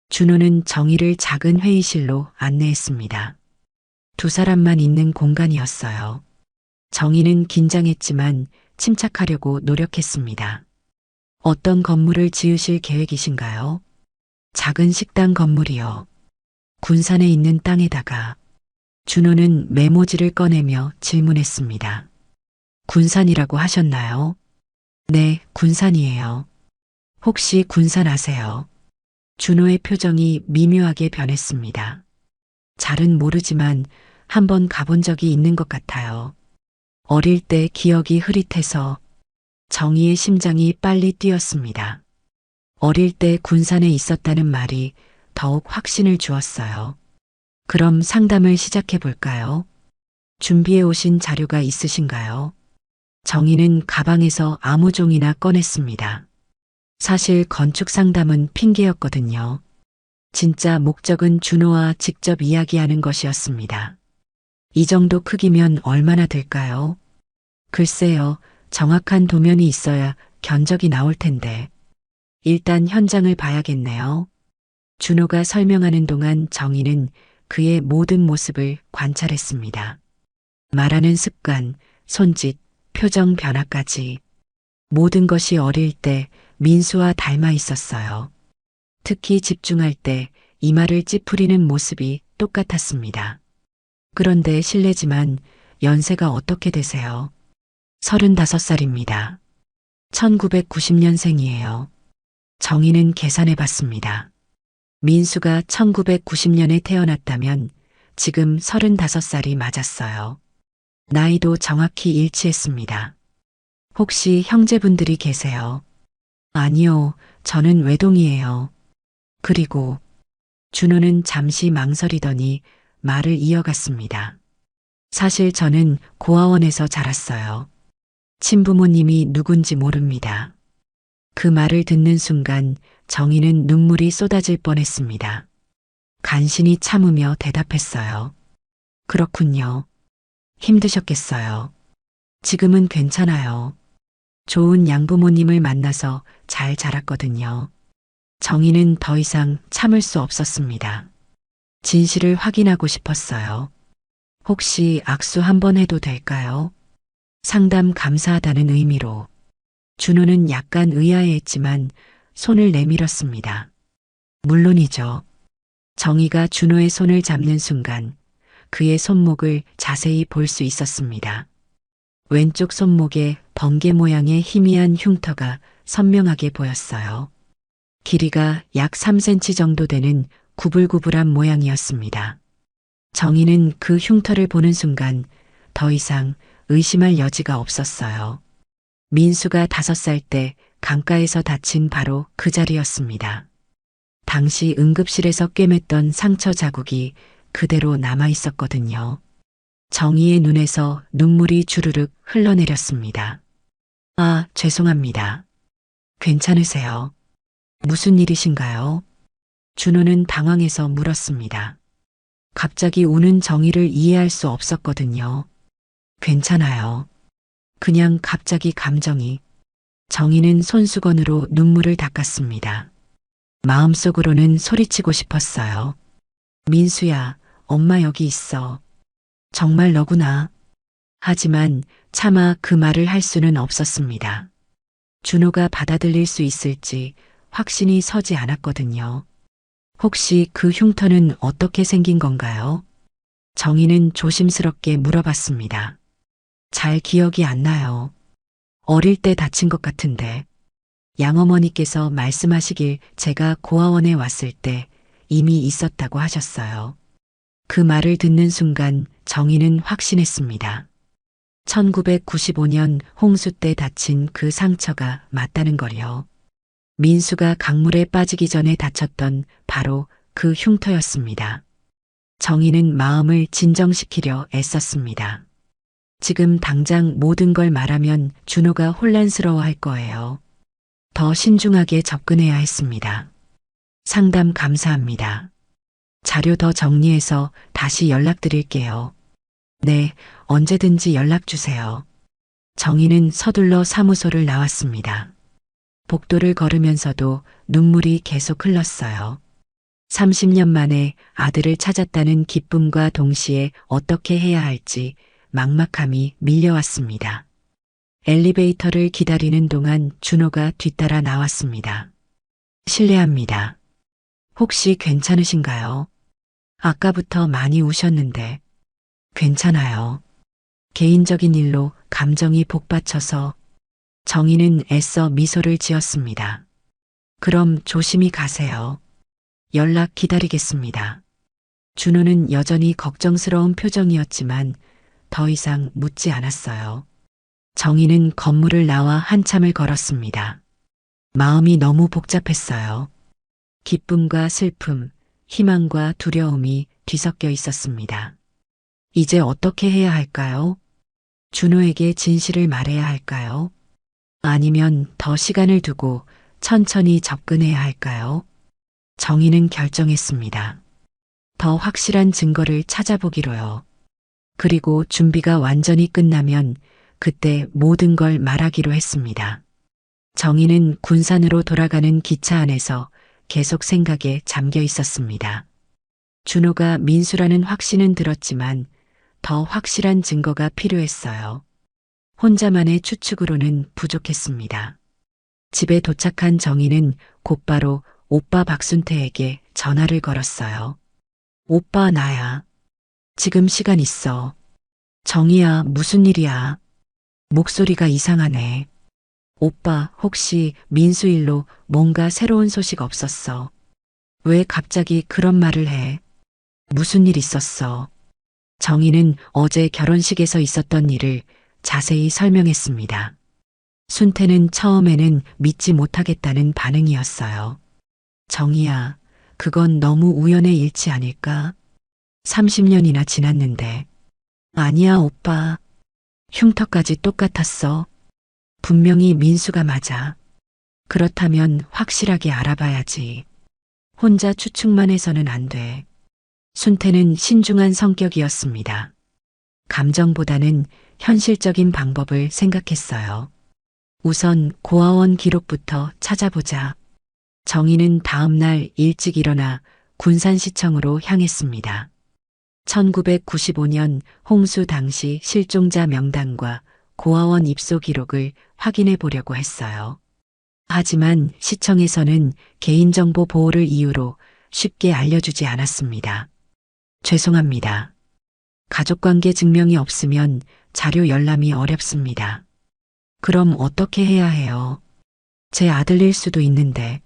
준호는 정희를 작은 회의실로 안내했습니다. 두 사람만 있는 공간이었어요. 정희는 긴장했지만 침착하려고 노력했습니다. 어떤 건물을 지으실 계획이신가요? 작은 식당 건물이요. 군산에 있는 땅에다가 준호는 메모지를 꺼내며 질문했습니다. 군산이라고 하셨나요? 네, 군산이에요. 혹시 군산 아세요? 준호의 표정이 미묘하게 변했습니다. 잘은 모르지만 한번 가본 적이 있는 것 같아요. 어릴 때 기억이 흐릿해서 정희의 심장이 빨리 뛰었습니다. 어릴 때 군산에 있었다는 말이 더욱 확신을 주었어요. 그럼 상담을 시작해 볼까요? 준비해 오신 자료가 있으신가요? 정희는 가방에서 아무 종이나 꺼냈습니다. 사실 건축 상담은 핑계였거든요. 진짜 목적은 준호와 직접 이야기하는 것이었습니다. 이 정도 크기면 얼마나 될까요? 글쎄요, 정확한 도면이 있어야 견적이 나올 텐데. 일단 현장을 봐야겠네요. 준호가 설명하는 동안 정희는 그의 모든 모습을 관찰했습니다. 말하는 습관, 손짓, 표정 변화까지 모든 것이 어릴 때 민수와 닮아 있었어요. 특히 집중할 때 이마를 찌푸리는 모습이 똑같았습니다. 그런데 실례지만 연세가 어떻게 되세요? 35살입니다. 1990년생이에요. 정희는 계산해 봤습니다. 민수가 1990년에 태어났다면 지금 35살이 맞았어요. 나이도 정확히 일치했습니다. 혹시 형제분들이 계세요? 아니요, 저는 외동이에요. 그리고 준호는 잠시 망설이더니 말을 이어갔습니다. 사실 저는 고아원에서 자랐어요. 친부모님이 누군지 모릅니다. 그 말을 듣는 순간 정희는 눈물이 쏟아질 뻔했습니다. 간신히 참으며 대답했어요. 그렇군요. 힘드셨겠어요. 지금은 괜찮아요. 좋은 양부모님을 만나서 잘 자랐거든요. 정희는 더 이상 참을 수 없었습니다. 진실을 확인하고 싶었어요. 혹시 악수 한번 해도 될까요? 상담 감사하다는 의미로. 준호는 약간 의아해했지만 손을 내밀었습니다. 물론이죠. 정희가 준호의 손을 잡는 순간 그의 손목을 자세히 볼 수 있었습니다. 왼쪽 손목에 번개 모양의 희미한 흉터가 선명하게 보였어요. 길이가 약 3cm 정도 되는 구불구불한 모양이었습니다. 정희는 그 흉터를 보는 순간 더 이상 의심할 여지가 없었어요. 민수가 5살 때 강가에서 다친 바로 그 자리였습니다. 당시 응급실에서 꿰맸던 상처 자국이 그대로 남아 있었거든요. 정희의 눈에서 눈물이 주르륵 흘러내렸습니다. 아, 죄송합니다. 괜찮으세요? 무슨 일이신가요? 준호는 당황해서 물었습니다. 갑자기 우는 정희를 이해할 수 없었거든요. 괜찮아요. 그냥 갑자기 감정이. 정희는 손수건으로 눈물을 닦았습니다. 마음속으로는 소리치고 싶었어요. 민수야, 엄마 여기 있어. 정말 너구나. 하지만 차마 그 말을 할 수는 없었습니다. 준호가 받아들일 수 있을지 확신이 서지 않았거든요. 혹시 그 흉터는 어떻게 생긴 건가요? 정희는 조심스럽게 물어봤습니다. 잘 기억이 안 나요. 어릴 때 다친 것 같은데. 양어머니께서 말씀하시길 제가 고아원에 왔을 때 이미 있었다고 하셨어요. 그 말을 듣는 순간 정희는 확신했습니다. 1995년 홍수 때 다친 그 상처가 맞다는 걸요. 민수가 강물에 빠지기 전에 다쳤던 바로 그 흉터였습니다. 정희는 마음을 진정시키려 애썼습니다. 지금 당장 모든 걸 말하면 준호가 혼란스러워할 거예요. 더 신중하게 접근해야 했습니다. 상담 감사합니다. 자료 더 정리해서 다시 연락드릴게요. 네, 언제든지 연락 주세요. 정희는 서둘러 사무소를 나왔습니다. 복도를 걸으면서도 눈물이 계속 흘렀어요. 30년 만에 아들을 찾았다는 기쁨과 동시에 어떻게 해야 할지 막막함이 밀려왔습니다. 엘리베이터를 기다리는 동안 준호가 뒤따라 나왔습니다. 실례합니다. 혹시 괜찮으신가요? 아까부터 많이 우셨는데. 괜찮아요. 개인적인 일로 감정이 복받쳐서. 정희는 애써 미소를 지었습니다. 그럼 조심히 가세요. 연락 기다리겠습니다. 준호는 여전히 걱정스러운 표정이었지만 더 이상 묻지 않았어요. 정희는 건물을 나와 한참을 걸었습니다. 마음이 너무 복잡했어요. 기쁨과 슬픔, 희망과 두려움이 뒤섞여 있었습니다. 이제 어떻게 해야 할까요? 준호에게 진실을 말해야 할까요? 아니면 더 시간을 두고 천천히 접근해야 할까요? 정희는 결정했습니다. 더 확실한 증거를 찾아보기로요. 그리고 준비가 완전히 끝나면 그때 모든 걸 말하기로 했습니다. 정희는 군산으로 돌아가는 기차 안에서 계속 생각에 잠겨 있었습니다. 준호가 민수라는 확신은 들었지만 더 확실한 증거가 필요했어요. 혼자만의 추측으로는 부족했습니다. 집에 도착한 정희는 곧바로 오빠 박순태에게 전화를 걸었어요. 오빠 나야. 지금 시간 있어. 정희야 무슨 일이야? 목소리가 이상하네. 오빠 혹시 민수 일로 뭔가 새로운 소식 없었어? 왜 갑자기 그런 말을 해? 무슨 일 있었어? 정희는 어제 결혼식에서 있었던 일을 자세히 설명했습니다. 순태는 처음에는 믿지 못하겠다는 반응이었어요. 정희야, 그건 너무 우연의 일치 아닐까? 30년이나 지났는데. 아니야, 오빠. 흉터까지 똑같았어. 분명히 민수가 맞아. 그렇다면 확실하게 알아봐야지. 혼자 추측만 해서는 안 돼. 순태는 신중한 성격이었습니다. 감정보다는 현실적인 방법을 생각했어요. 우선 고아원 기록부터 찾아보자. 정희는 다음 날 일찍 일어나 군산시청으로 향했습니다. 1995년 홍수 당시 실종자 명단과 고아원 입소 기록을 확인해 보려고 했어요. 하지만 시청에서는 개인정보 보호를 이유로 쉽게 알려주지 않았습니다. 죄송합니다. 가족관계 증명이 없으면 자료 열람이 어렵습니다. 그럼 어떻게 해야 해요? 제 아들일 수도 있는데.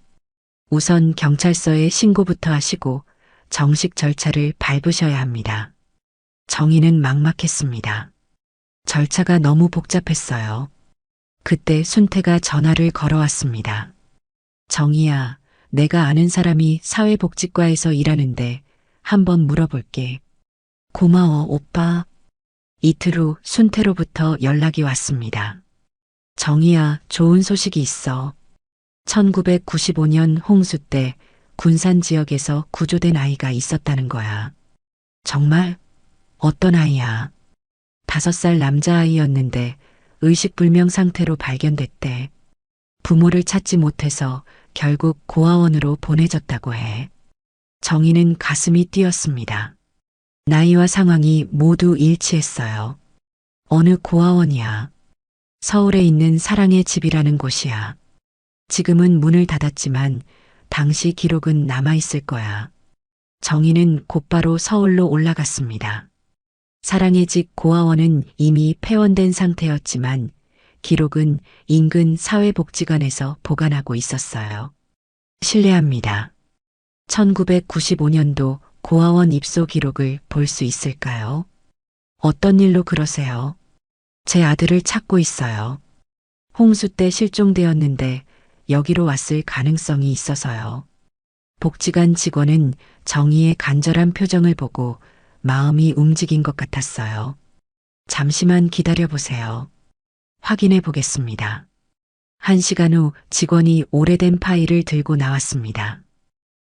우선 경찰서에 신고부터 하시고 정식 절차를 밟으셔야 합니다. 정희는 막막했습니다. 절차가 너무 복잡했어요. 그때 순태가 전화를 걸어왔습니다. 정희야, 내가 아는 사람이 사회복지과에서 일하는데 한번 물어볼게. 고마워, 오빠. 이틀 후 순태로부터 연락이 왔습니다. 정희야, 좋은 소식이 있어. 1995년 홍수 때 군산 지역에서 구조된 아이가 있었다는 거야. 정말? 어떤 아이야? 5살 남자아이였는데 의식불명 상태로 발견됐대. 부모를 찾지 못해서 결국 고아원으로 보내졌다고 해. 정희는 가슴이 뛰었습니다. 나이와 상황이 모두 일치했어요. 어느 고아원이야? 서울에 있는 사랑의 집이라는 곳이야. 지금은 문을 닫았지만 당시 기록은 남아있을 거야. 정희는 곧바로 서울로 올라갔습니다. 사랑의 집 고아원은 이미 폐원된 상태였지만 기록은 인근 사회복지관에서 보관하고 있었어요. 실례합니다. 1995년도 고아원 입소 기록을 볼 수 있을까요? 어떤 일로 그러세요? 제 아들을 찾고 있어요. 홍수 때 실종되었는데 여기로 왔을 가능성이 있어서요. 복지관 직원은 정희의 간절한 표정을 보고 마음이 움직인 것 같았어요. 잠시만 기다려보세요. 확인해 보겠습니다. 1시간 후 직원이 오래된 파일을 들고 나왔습니다.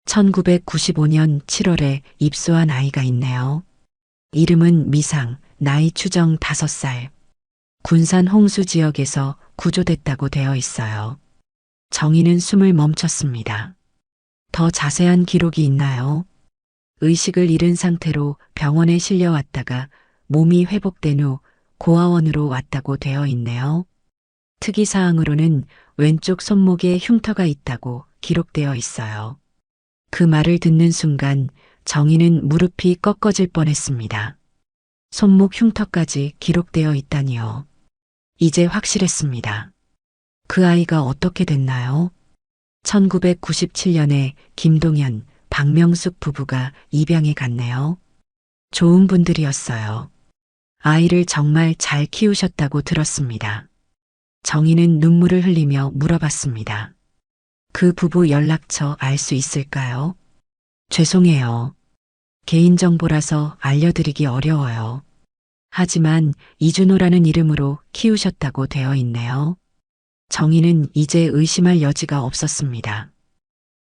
1995년 7월에 입소한 아이가 있네요. 이름은 미상, 나이 추정 5살. 군산 홍수 지역에서 구조됐다고 되어 있어요. 정희는 숨을 멈췄습니다. 더 자세한 기록이 있나요? 의식을 잃은 상태로 병원에 실려왔다가 몸이 회복된 후 고아원으로 왔다고 되어 있네요. 특이사항으로는 왼쪽 손목에 흉터가 있다고 기록되어 있어요. 그 말을 듣는 순간 정희는 무릎이 꺾어질 뻔했습니다. 손목 흉터까지 기록되어 있다니요. 이제 확실했습니다. 그 아이가 어떻게 됐나요? 1997년에 김동현, 박명숙 부부가 입양에 갔네요. 좋은 분들이었어요. 아이를 정말 잘 키우셨다고 들었습니다. 정희는 눈물을 흘리며 물어봤습니다. 그 부부 연락처 알 수 있을까요? 죄송해요. 개인정보라서 알려드리기 어려워요. 하지만 이준호라는 이름으로 키우셨다고 되어 있네요. 정희는 이제 의심할 여지가 없었습니다.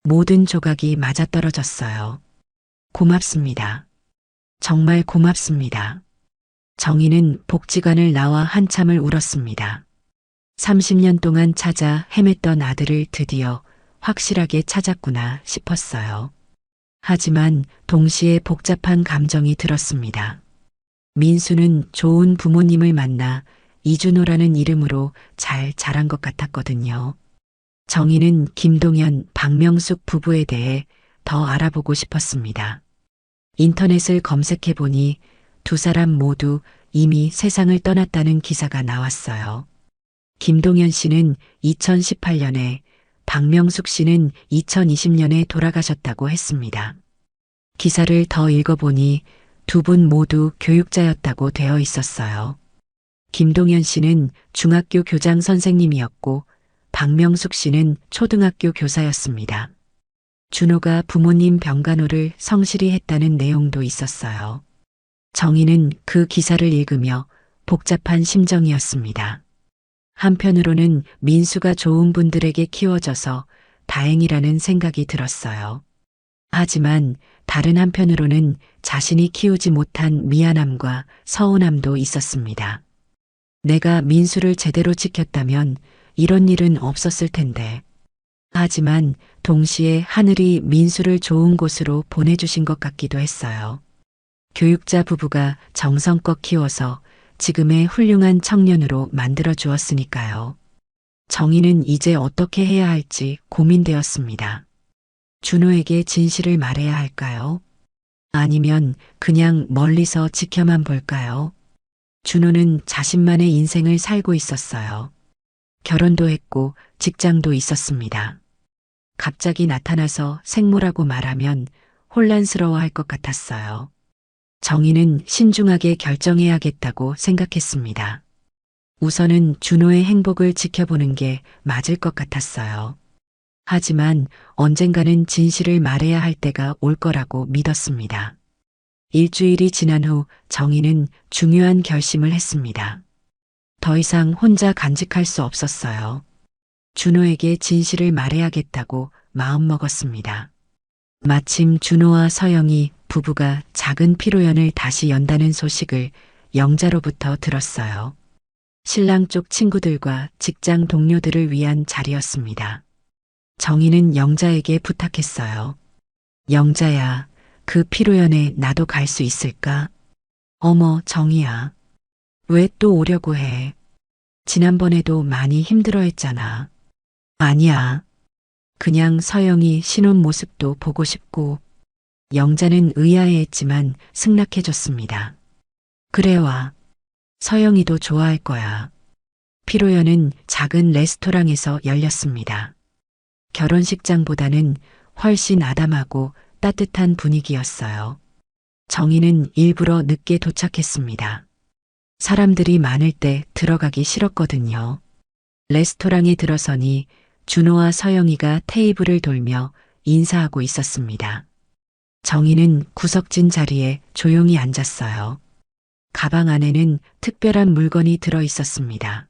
모든 조각이 맞아떨어졌어요. 고맙습니다. 정말 고맙습니다. 정희는 복지관을 나와 한참을 울었습니다. 30년 동안 찾아 헤맸던 아들을 드디어 확실하게 찾았구나 싶었어요. 하지만 동시에 복잡한 감정이 들었습니다. 민수는 좋은 부모님을 만나 이준호라는 이름으로 잘 자란 것 같았거든요. 정희는 김동현, 박명숙 부부에 대해 더 알아보고 싶었습니다. 인터넷을 검색해보니 두 사람 모두 이미 세상을 떠났다는 기사가 나왔어요. 김동현 씨는 2018년에, 박명숙 씨는 2020년에 돌아가셨다고 했습니다. 기사를 더 읽어보니 두 분 모두 교육자였다고 되어 있었어요. 김동현 씨는 중학교 교장 선생님이었고 박명숙 씨는 초등학교 교사였습니다. 준호가 부모님 병간호를 성실히 했다는 내용도 있었어요. 정희는 그 기사를 읽으며 복잡한 심정이었습니다. 한편으로는 민수가 좋은 분들에게 키워져서 다행이라는 생각이 들었어요. 하지만 다른 한편으로는 자신이 키우지 못한 미안함과 서운함도 있었습니다. 내가 민수를 제대로 지켰다면 이런 일은 없었을 텐데. 하지만 동시에 하늘이 민수를 좋은 곳으로 보내주신 것 같기도 했어요. 교육자 부부가 정성껏 키워서 지금의 훌륭한 청년으로 만들어 주었으니까요. 정희는 이제 어떻게 해야 할지 고민되었습니다. 준호에게 진실을 말해야 할까요? 아니면 그냥 멀리서 지켜만 볼까요? 준호는 자신만의 인생을 살고 있었어요. 결혼도 했고 직장도 있었습니다. 갑자기 나타나서 생모라고 말하면 혼란스러워할 것 같았어요. 정희는 신중하게 결정해야겠다고 생각했습니다. 우선은 준호의 행복을 지켜보는 게 맞을 것 같았어요. 하지만 언젠가는 진실을 말해야 할 때가 올 거라고 믿었습니다. 일주일이 지난 후 정희는 중요한 결심을 했습니다. 더 이상 혼자 간직할 수 없었어요. 준호에게 진실을 말해야겠다고 마음먹었습니다. 마침 준호와 서영이 부부가 작은 피로연을 다시 연다는 소식을 영자로부터 들었어요. 신랑 쪽 친구들과 직장 동료들을 위한 자리였습니다. 정희는 영자에게 부탁했어요. 영자야, 그 피로연에 나도 갈 수 있을까? 어머, 정희야. 왜 또 오려고 해? 지난번에도 많이 힘들어했잖아. 아니야. 그냥 서영이 신혼 모습도 보고 싶고. 영자는 의아해했지만 승낙해줬습니다. 그래 와. 서영이도 좋아할 거야. 피로연은 작은 레스토랑에서 열렸습니다. 결혼식장보다는 훨씬 아담하고 따뜻한 분위기였어요. 정희는 일부러 늦게 도착했습니다. 사람들이 많을 때 들어가기 싫었거든요. 레스토랑에 들어서니 준호와 서영이가 테이블을 돌며 인사하고 있었습니다. 정희는 구석진 자리에 조용히 앉았어요. 가방 안에는 특별한 물건이 들어 있었습니다.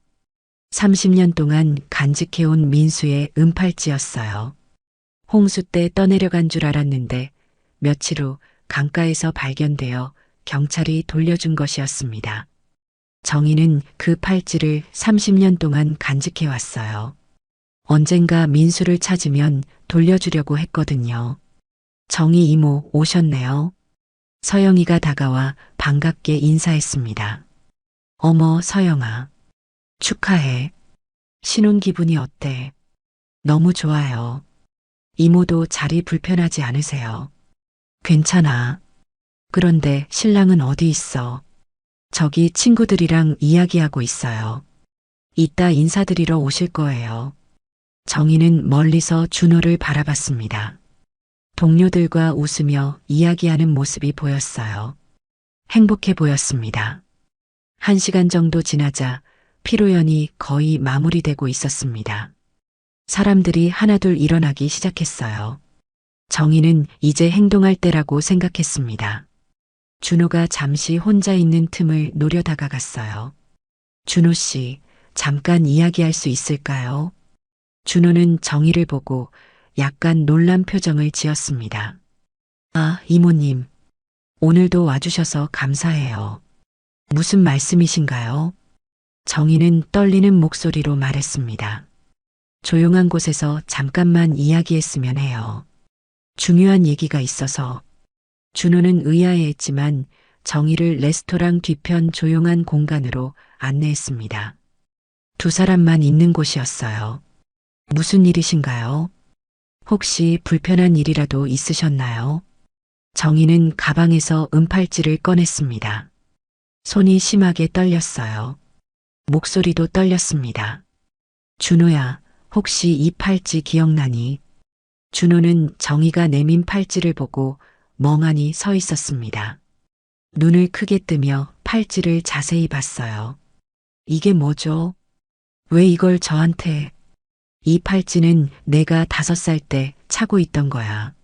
30년 동안 간직해온 민수의 은팔찌였어요. 홍수 때 떠내려간 줄 알았는데 며칠 후 강가에서 발견되어 경찰이 돌려준 것이었습니다. 정희는 그 팔찌를 30년 동안 간직해 왔어요. 언젠가 민수를 찾으면 돌려주려고 했거든요. 정희 이모 오셨네요. 서영이가 다가와 반갑게 인사했습니다. 어머, 서영아. 축하해. 신혼 기분이 어때? 너무 좋아요. 이모도 자리 불편하지 않으세요? 괜찮아. 그런데 신랑은 어디 있어? 저기 친구들이랑 이야기하고 있어요. 이따 인사드리러 오실 거예요. 정희는 멀리서 준호를 바라봤습니다. 동료들과 웃으며 이야기하는 모습이 보였어요. 행복해 보였습니다. 1시간 정도 지나자 피로연이 거의 마무리되고 있었습니다. 사람들이 하나둘 일어나기 시작했어요. 정희는 이제 행동할 때라고 생각했습니다. 준호가 잠시 혼자 있는 틈을 노려 다가갔어요. 준호 씨, 잠깐 이야기할 수 있을까요? 준호는 정희를 보고 약간 놀란 표정을 지었습니다. 아, 이모님. 오늘도 와주셔서 감사해요. 무슨 말씀이신가요? 정희는 떨리는 목소리로 말했습니다. 조용한 곳에서 잠깐만 이야기했으면 해요. 중요한 얘기가 있어서. 준호는 의아해했지만 정희를 레스토랑 뒤편 조용한 공간으로 안내했습니다. 두 사람만 있는 곳이었어요. 무슨 일이신가요? 혹시 불편한 일이라도 있으셨나요? 정희는 가방에서 은팔찌를 꺼냈습니다. 손이 심하게 떨렸어요. 목소리도 떨렸습니다. 준호야, 혹시 이 팔찌 기억나니? 준호는 정희가 내민 팔찌를 보고 멍하니 서 있었습니다. 눈을 크게 뜨며 팔찌를 자세히 봤어요. 이게 뭐죠? 왜 이걸 저한테? 이 팔찌는 내가 5살 때 차고 있던 거야.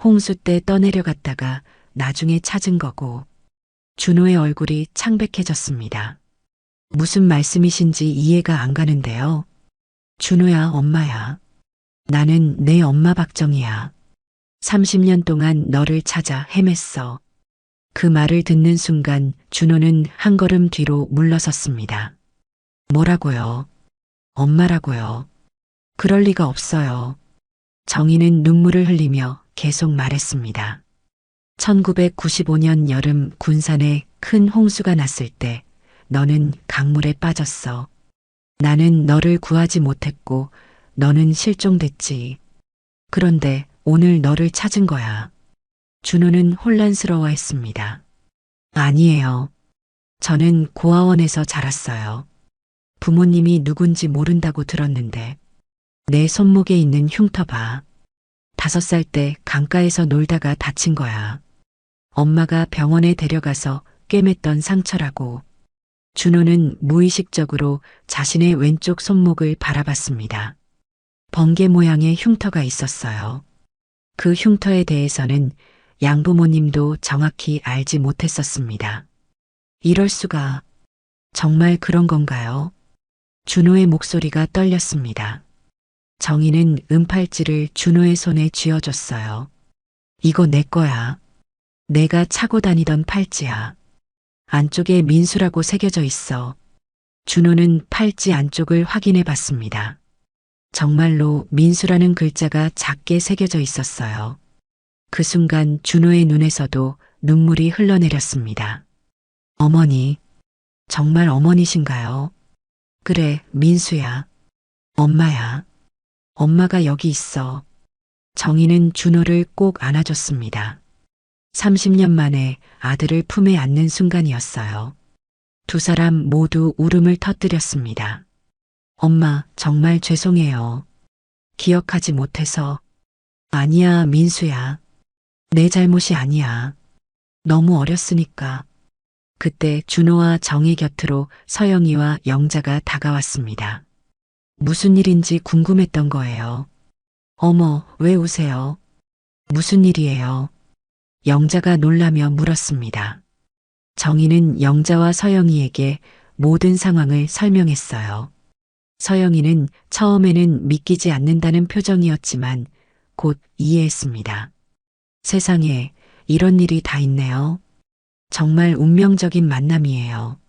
홍수 때 떠내려갔다가 나중에 찾은 거고. 준호의 얼굴이 창백해졌습니다. 무슨 말씀이신지 이해가 안 가는데요. 준호야, 엄마야. 나는 내 엄마 박정희야. 30년 동안 너를 찾아 헤맸어. 그 말을 듣는 순간 준호는 한 걸음 뒤로 물러섰습니다. 뭐라고요? 엄마라고요. 그럴 리가 없어요. 정희는 눈물을 흘리며 계속 말했습니다. 1995년 여름 군산에 큰 홍수가 났을 때 너는 강물에 빠졌어. 나는 너를 구하지 못했고 너는 실종됐지. 그런데 오늘 너를 찾은 거야. 준호는 혼란스러워했습니다. 아니에요. 저는 고아원에서 자랐어요. 부모님이 누군지 모른다고 들었는데 내 손목에 있는 흉터 봐. 5살 때 강가에서 놀다가 다친 거야. 엄마가 병원에 데려가서 꿰맸던 상처라고. 준호는 무의식적으로 자신의 왼쪽 손목을 바라봤습니다. 번개 모양의 흉터가 있었어요. 그 흉터에 대해서는 양부모님도 정확히 알지 못했었습니다. 이럴 수가. 정말 그런 건가요? 준호의 목소리가 떨렸습니다. 정희는 은팔찌를 준호의 손에 쥐어줬어요. 이거 내 거야. 내가 차고 다니던 팔찌야. 안쪽에 민수라고 새겨져 있어. 준호는 팔찌 안쪽을 확인해 봤습니다. 정말로 민수라는 글자가 작게 새겨져 있었어요. 그 순간 준호의 눈에서도 눈물이 흘러내렸습니다. 어머니, 정말 어머니신가요? 그래, 민수야. 엄마야. 엄마가 여기 있어. 정희는 준호를 꼭 안아줬습니다. 30년 만에 아들을 품에 안는 순간이었어요. 두 사람 모두 울음을 터뜨렸습니다. 엄마, 정말 죄송해요. 기억하지 못해서. 아니야, 민수야. 내 잘못이 아니야. 너무 어렸으니까. 그때 준호와 정희 곁으로 서영이와 영자가 다가왔습니다. 무슨 일인지 궁금했던 거예요. 어머, 왜 우세요? 무슨 일이에요? 영자가 놀라며 물었습니다. 정희는 영자와 서영이에게 모든 상황을 설명했어요. 서영이는 처음에는 믿기지 않는다는 표정이었지만 곧 이해했습니다. 세상에 이런 일이 다 있네요. 정말 운명적인 만남이에요.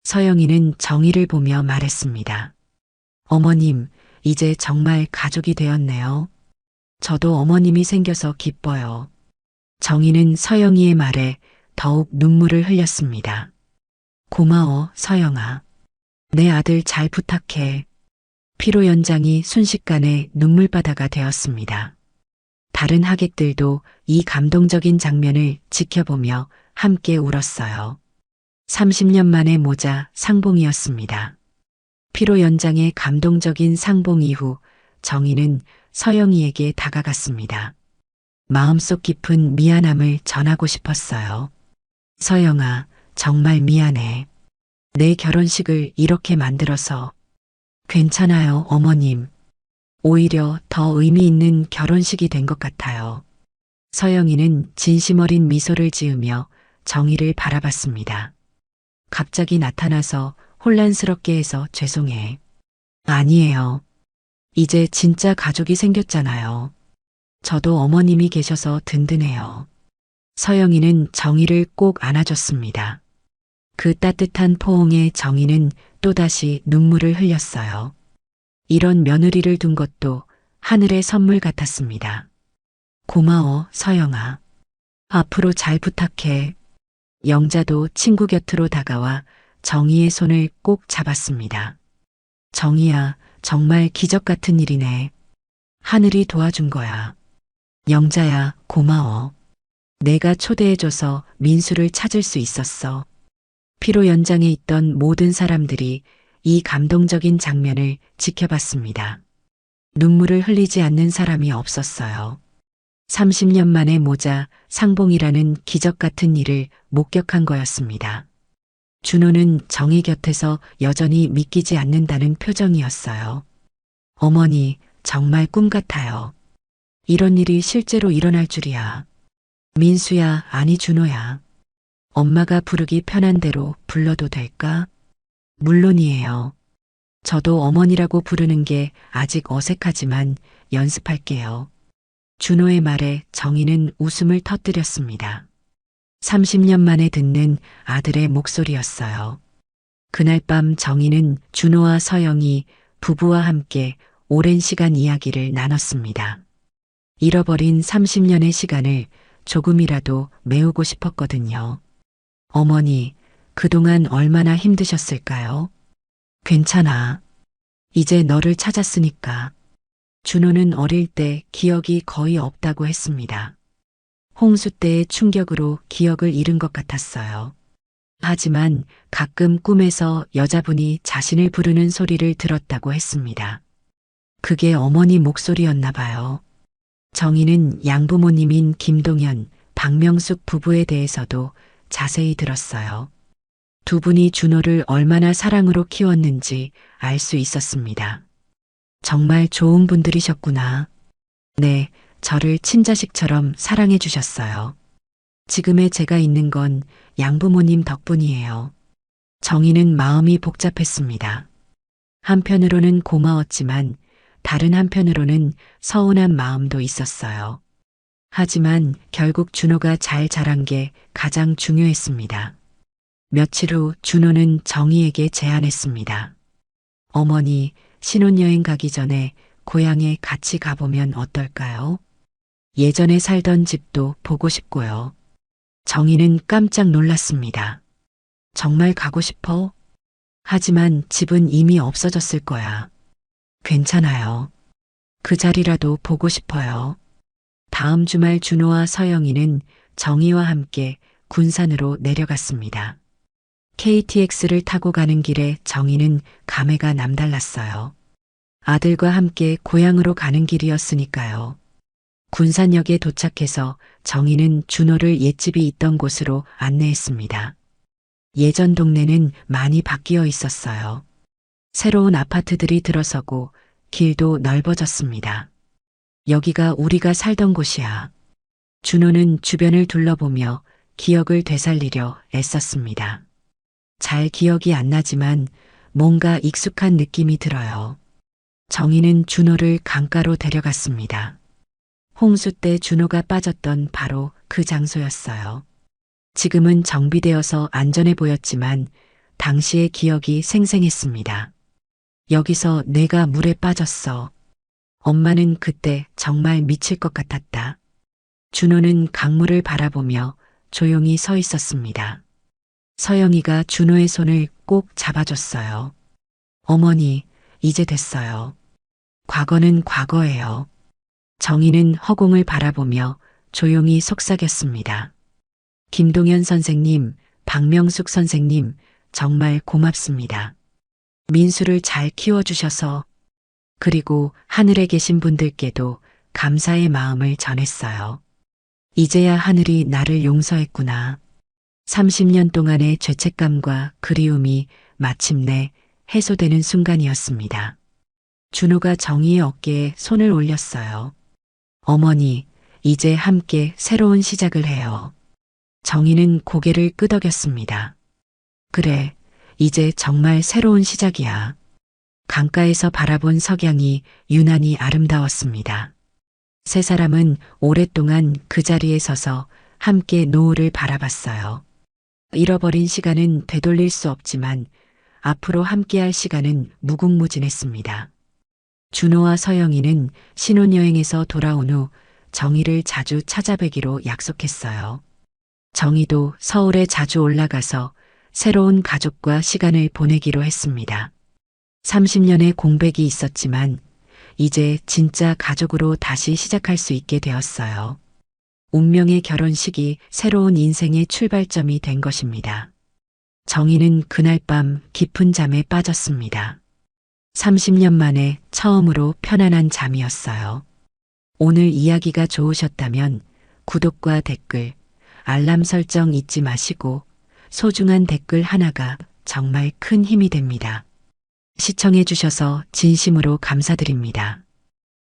서영이는 정희를 보며 말했습니다. 어머님, 이제 정말 가족이 되었네요. 저도 어머님이 생겨서 기뻐요. 정희는 서영이의 말에 더욱 눈물을 흘렸습니다. 고마워, 서영아. 내 아들 잘 부탁해. 피로 연장이 순식간에 눈물바다가 되었습니다. 다른 하객들도 이 감동적인 장면을 지켜보며 함께 울었어요. 30년 만의 모자 상봉이었습니다. 피로 연장의 감동적인 상봉 이후 정희는 서영이에게 다가갔습니다. 마음속 깊은 미안함을 전하고 싶었어요. 서영아, 정말 미안해. 내 결혼식을 이렇게 만들어서. 괜찮아요, 어머님. 오히려 더 의미 있는 결혼식이 된 것 같아요. 서영이는 진심 어린 미소를 지으며 정희를 바라봤습니다. 갑자기 나타나서 혼란스럽게 해서 죄송해. 아니에요. 이제 진짜 가족이 생겼잖아요. 저도 어머님이 계셔서 든든해요. 서영이는 정희를 꼭 안아줬습니다. 그 따뜻한 포옹에 정희는 또다시 눈물을 흘렸어요. 이런 며느리를 둔 것도 하늘의 선물 같았습니다. 고마워, 서영아. 앞으로 잘 부탁해. 영자도 친구 곁으로 다가와 정희의 손을 꼭 잡았습니다. 정희야, 정말 기적 같은 일이네. 하늘이 도와준 거야. 영자야, 고마워. 내가 초대해줘서 민수를 찾을 수 있었어. 피로 연장에 있던 모든 사람들이 이 감동적인 장면을 지켜봤습니다. 눈물을 흘리지 않는 사람이 없었어요. 30년 만의 모자 상봉이라는 기적 같은 일을 목격한 거였습니다. 준호는 정희 곁에서 여전히 믿기지 않는다는 표정이었어요. 어머니, 정말 꿈 같아요. 이런 일이 실제로 일어날 줄이야. 민수야, 아니 준호야. 엄마가 부르기 편한 대로 불러도 될까? 물론이에요. 저도 어머니라고 부르는 게 아직 어색하지만 연습할게요. 준호의 말에 정희는 웃음을 터뜨렸습니다. 30년 만에 듣는 아들의 목소리였어요. 그날 밤 정희는 준호와 서영이 부부와 함께 오랜 시간 이야기를 나눴습니다. 잃어버린 30년의 시간을 조금이라도 메우고 싶었거든요. 어머니, 그동안 얼마나 힘드셨을까요? 괜찮아. 이제 너를 찾았으니까. 준호는 어릴 때 기억이 거의 없다고 했습니다. 홍수 때의 충격으로 기억을 잃은 것 같았어요. 하지만 가끔 꿈에서 여자분이 자신을 부르는 소리를 들었다고 했습니다. 그게 어머니 목소리였나 봐요. 정희는 양부모님인 김동현, 박명숙 부부에 대해서도 자세히 들었어요. 두 분이 준호를 얼마나 사랑으로 키웠는지 알 수 있었습니다. 정말 좋은 분들이셨구나. 네, 저를 친자식처럼 사랑해 주셨어요. 지금의 제가 있는 건 양부모님 덕분이에요. 정희는 마음이 복잡했습니다. 한편으로는 고마웠지만 다른 한편으로는 서운한 마음도 있었어요. 하지만 결국 준호가 잘 자란 게 가장 중요했습니다. 며칠 후 준호는 정희에게 제안했습니다. 어머니, 신혼여행 가기 전에 고향에 같이 가보면 어떨까요? 예전에 살던 집도 보고 싶고요. 정희는 깜짝 놀랐습니다. 정말 가고 싶어? 하지만 집은 이미 없어졌을 거야. 괜찮아요. 그 자리라도 보고 싶어요. 다음 주말 준호와 서영이는 정희와 함께 군산으로 내려갔습니다. KTX를 타고 가는 길에 정희는 감회가 남달랐어요. 아들과 함께 고향으로 가는 길이었으니까요. 군산역에 도착해서 정희는 준호를 옛집이 있던 곳으로 안내했습니다. 예전 동네는 많이 바뀌어 있었어요. 새로운 아파트들이 들어서고 길도 넓어졌습니다. 여기가 우리가 살던 곳이야. 준호는 주변을 둘러보며 기억을 되살리려 애썼습니다. 잘 기억이 안 나지만 뭔가 익숙한 느낌이 들어요. 정희는 준호를 강가로 데려갔습니다. 홍수 때 준호가 빠졌던 바로 그 장소였어요. 지금은 정비되어서 안전해 보였지만 당시의 기억이 생생했습니다. 여기서 내가 물에 빠졌어. 엄마는 그때 정말 미칠 것 같았다. 준호는 강물을 바라보며 조용히 서 있었습니다. 서영이가 준호의 손을 꼭 잡아줬어요. 어머니, 이제 됐어요. 과거는 과거예요. 정희는 허공을 바라보며 조용히 속삭였습니다. 김동현 선생님, 박명숙 선생님, 정말 고맙습니다. 민수를 잘 키워주셔서, 그리고 하늘에 계신 분들께도 감사의 마음을 전했어요. 이제야 하늘이 나를 용서했구나. 30년 동안의 죄책감과 그리움이 마침내 해소되는 순간이었습니다. 준호가 정희의 어깨에 손을 올렸어요. 어머니, 이제 함께 새로운 시작을 해요. 정희는 고개를 끄덕였습니다. 그래, 이제 정말 새로운 시작이야. 강가에서 바라본 석양이 유난히 아름다웠습니다. 세 사람은 오랫동안 그 자리에 서서 함께 노을을 바라봤어요. 잃어버린 시간은 되돌릴 수 없지만 앞으로 함께할 시간은 무궁무진했습니다. 준호와 서영이는 신혼여행에서 돌아온 후 정희를 자주 찾아뵈기로 약속했어요. 정희도 서울에 자주 올라가서 새로운 가족과 시간을 보내기로 했습니다. 30년의 공백이 있었지만 이제 진짜 가족으로 다시 시작할 수 있게 되었어요. 운명의 결혼식이 새로운 인생의 출발점이 된 것입니다. 정희는 그날 밤 깊은 잠에 빠졌습니다. 30년 만에 처음으로 편안한 잠이었어요. 오늘 이야기가 좋으셨다면 구독과 댓글, 알람 설정 잊지 마시고 소중한 댓글 하나가 정말 큰 힘이 됩니다. 시청해 주셔서 진심으로 감사드립니다.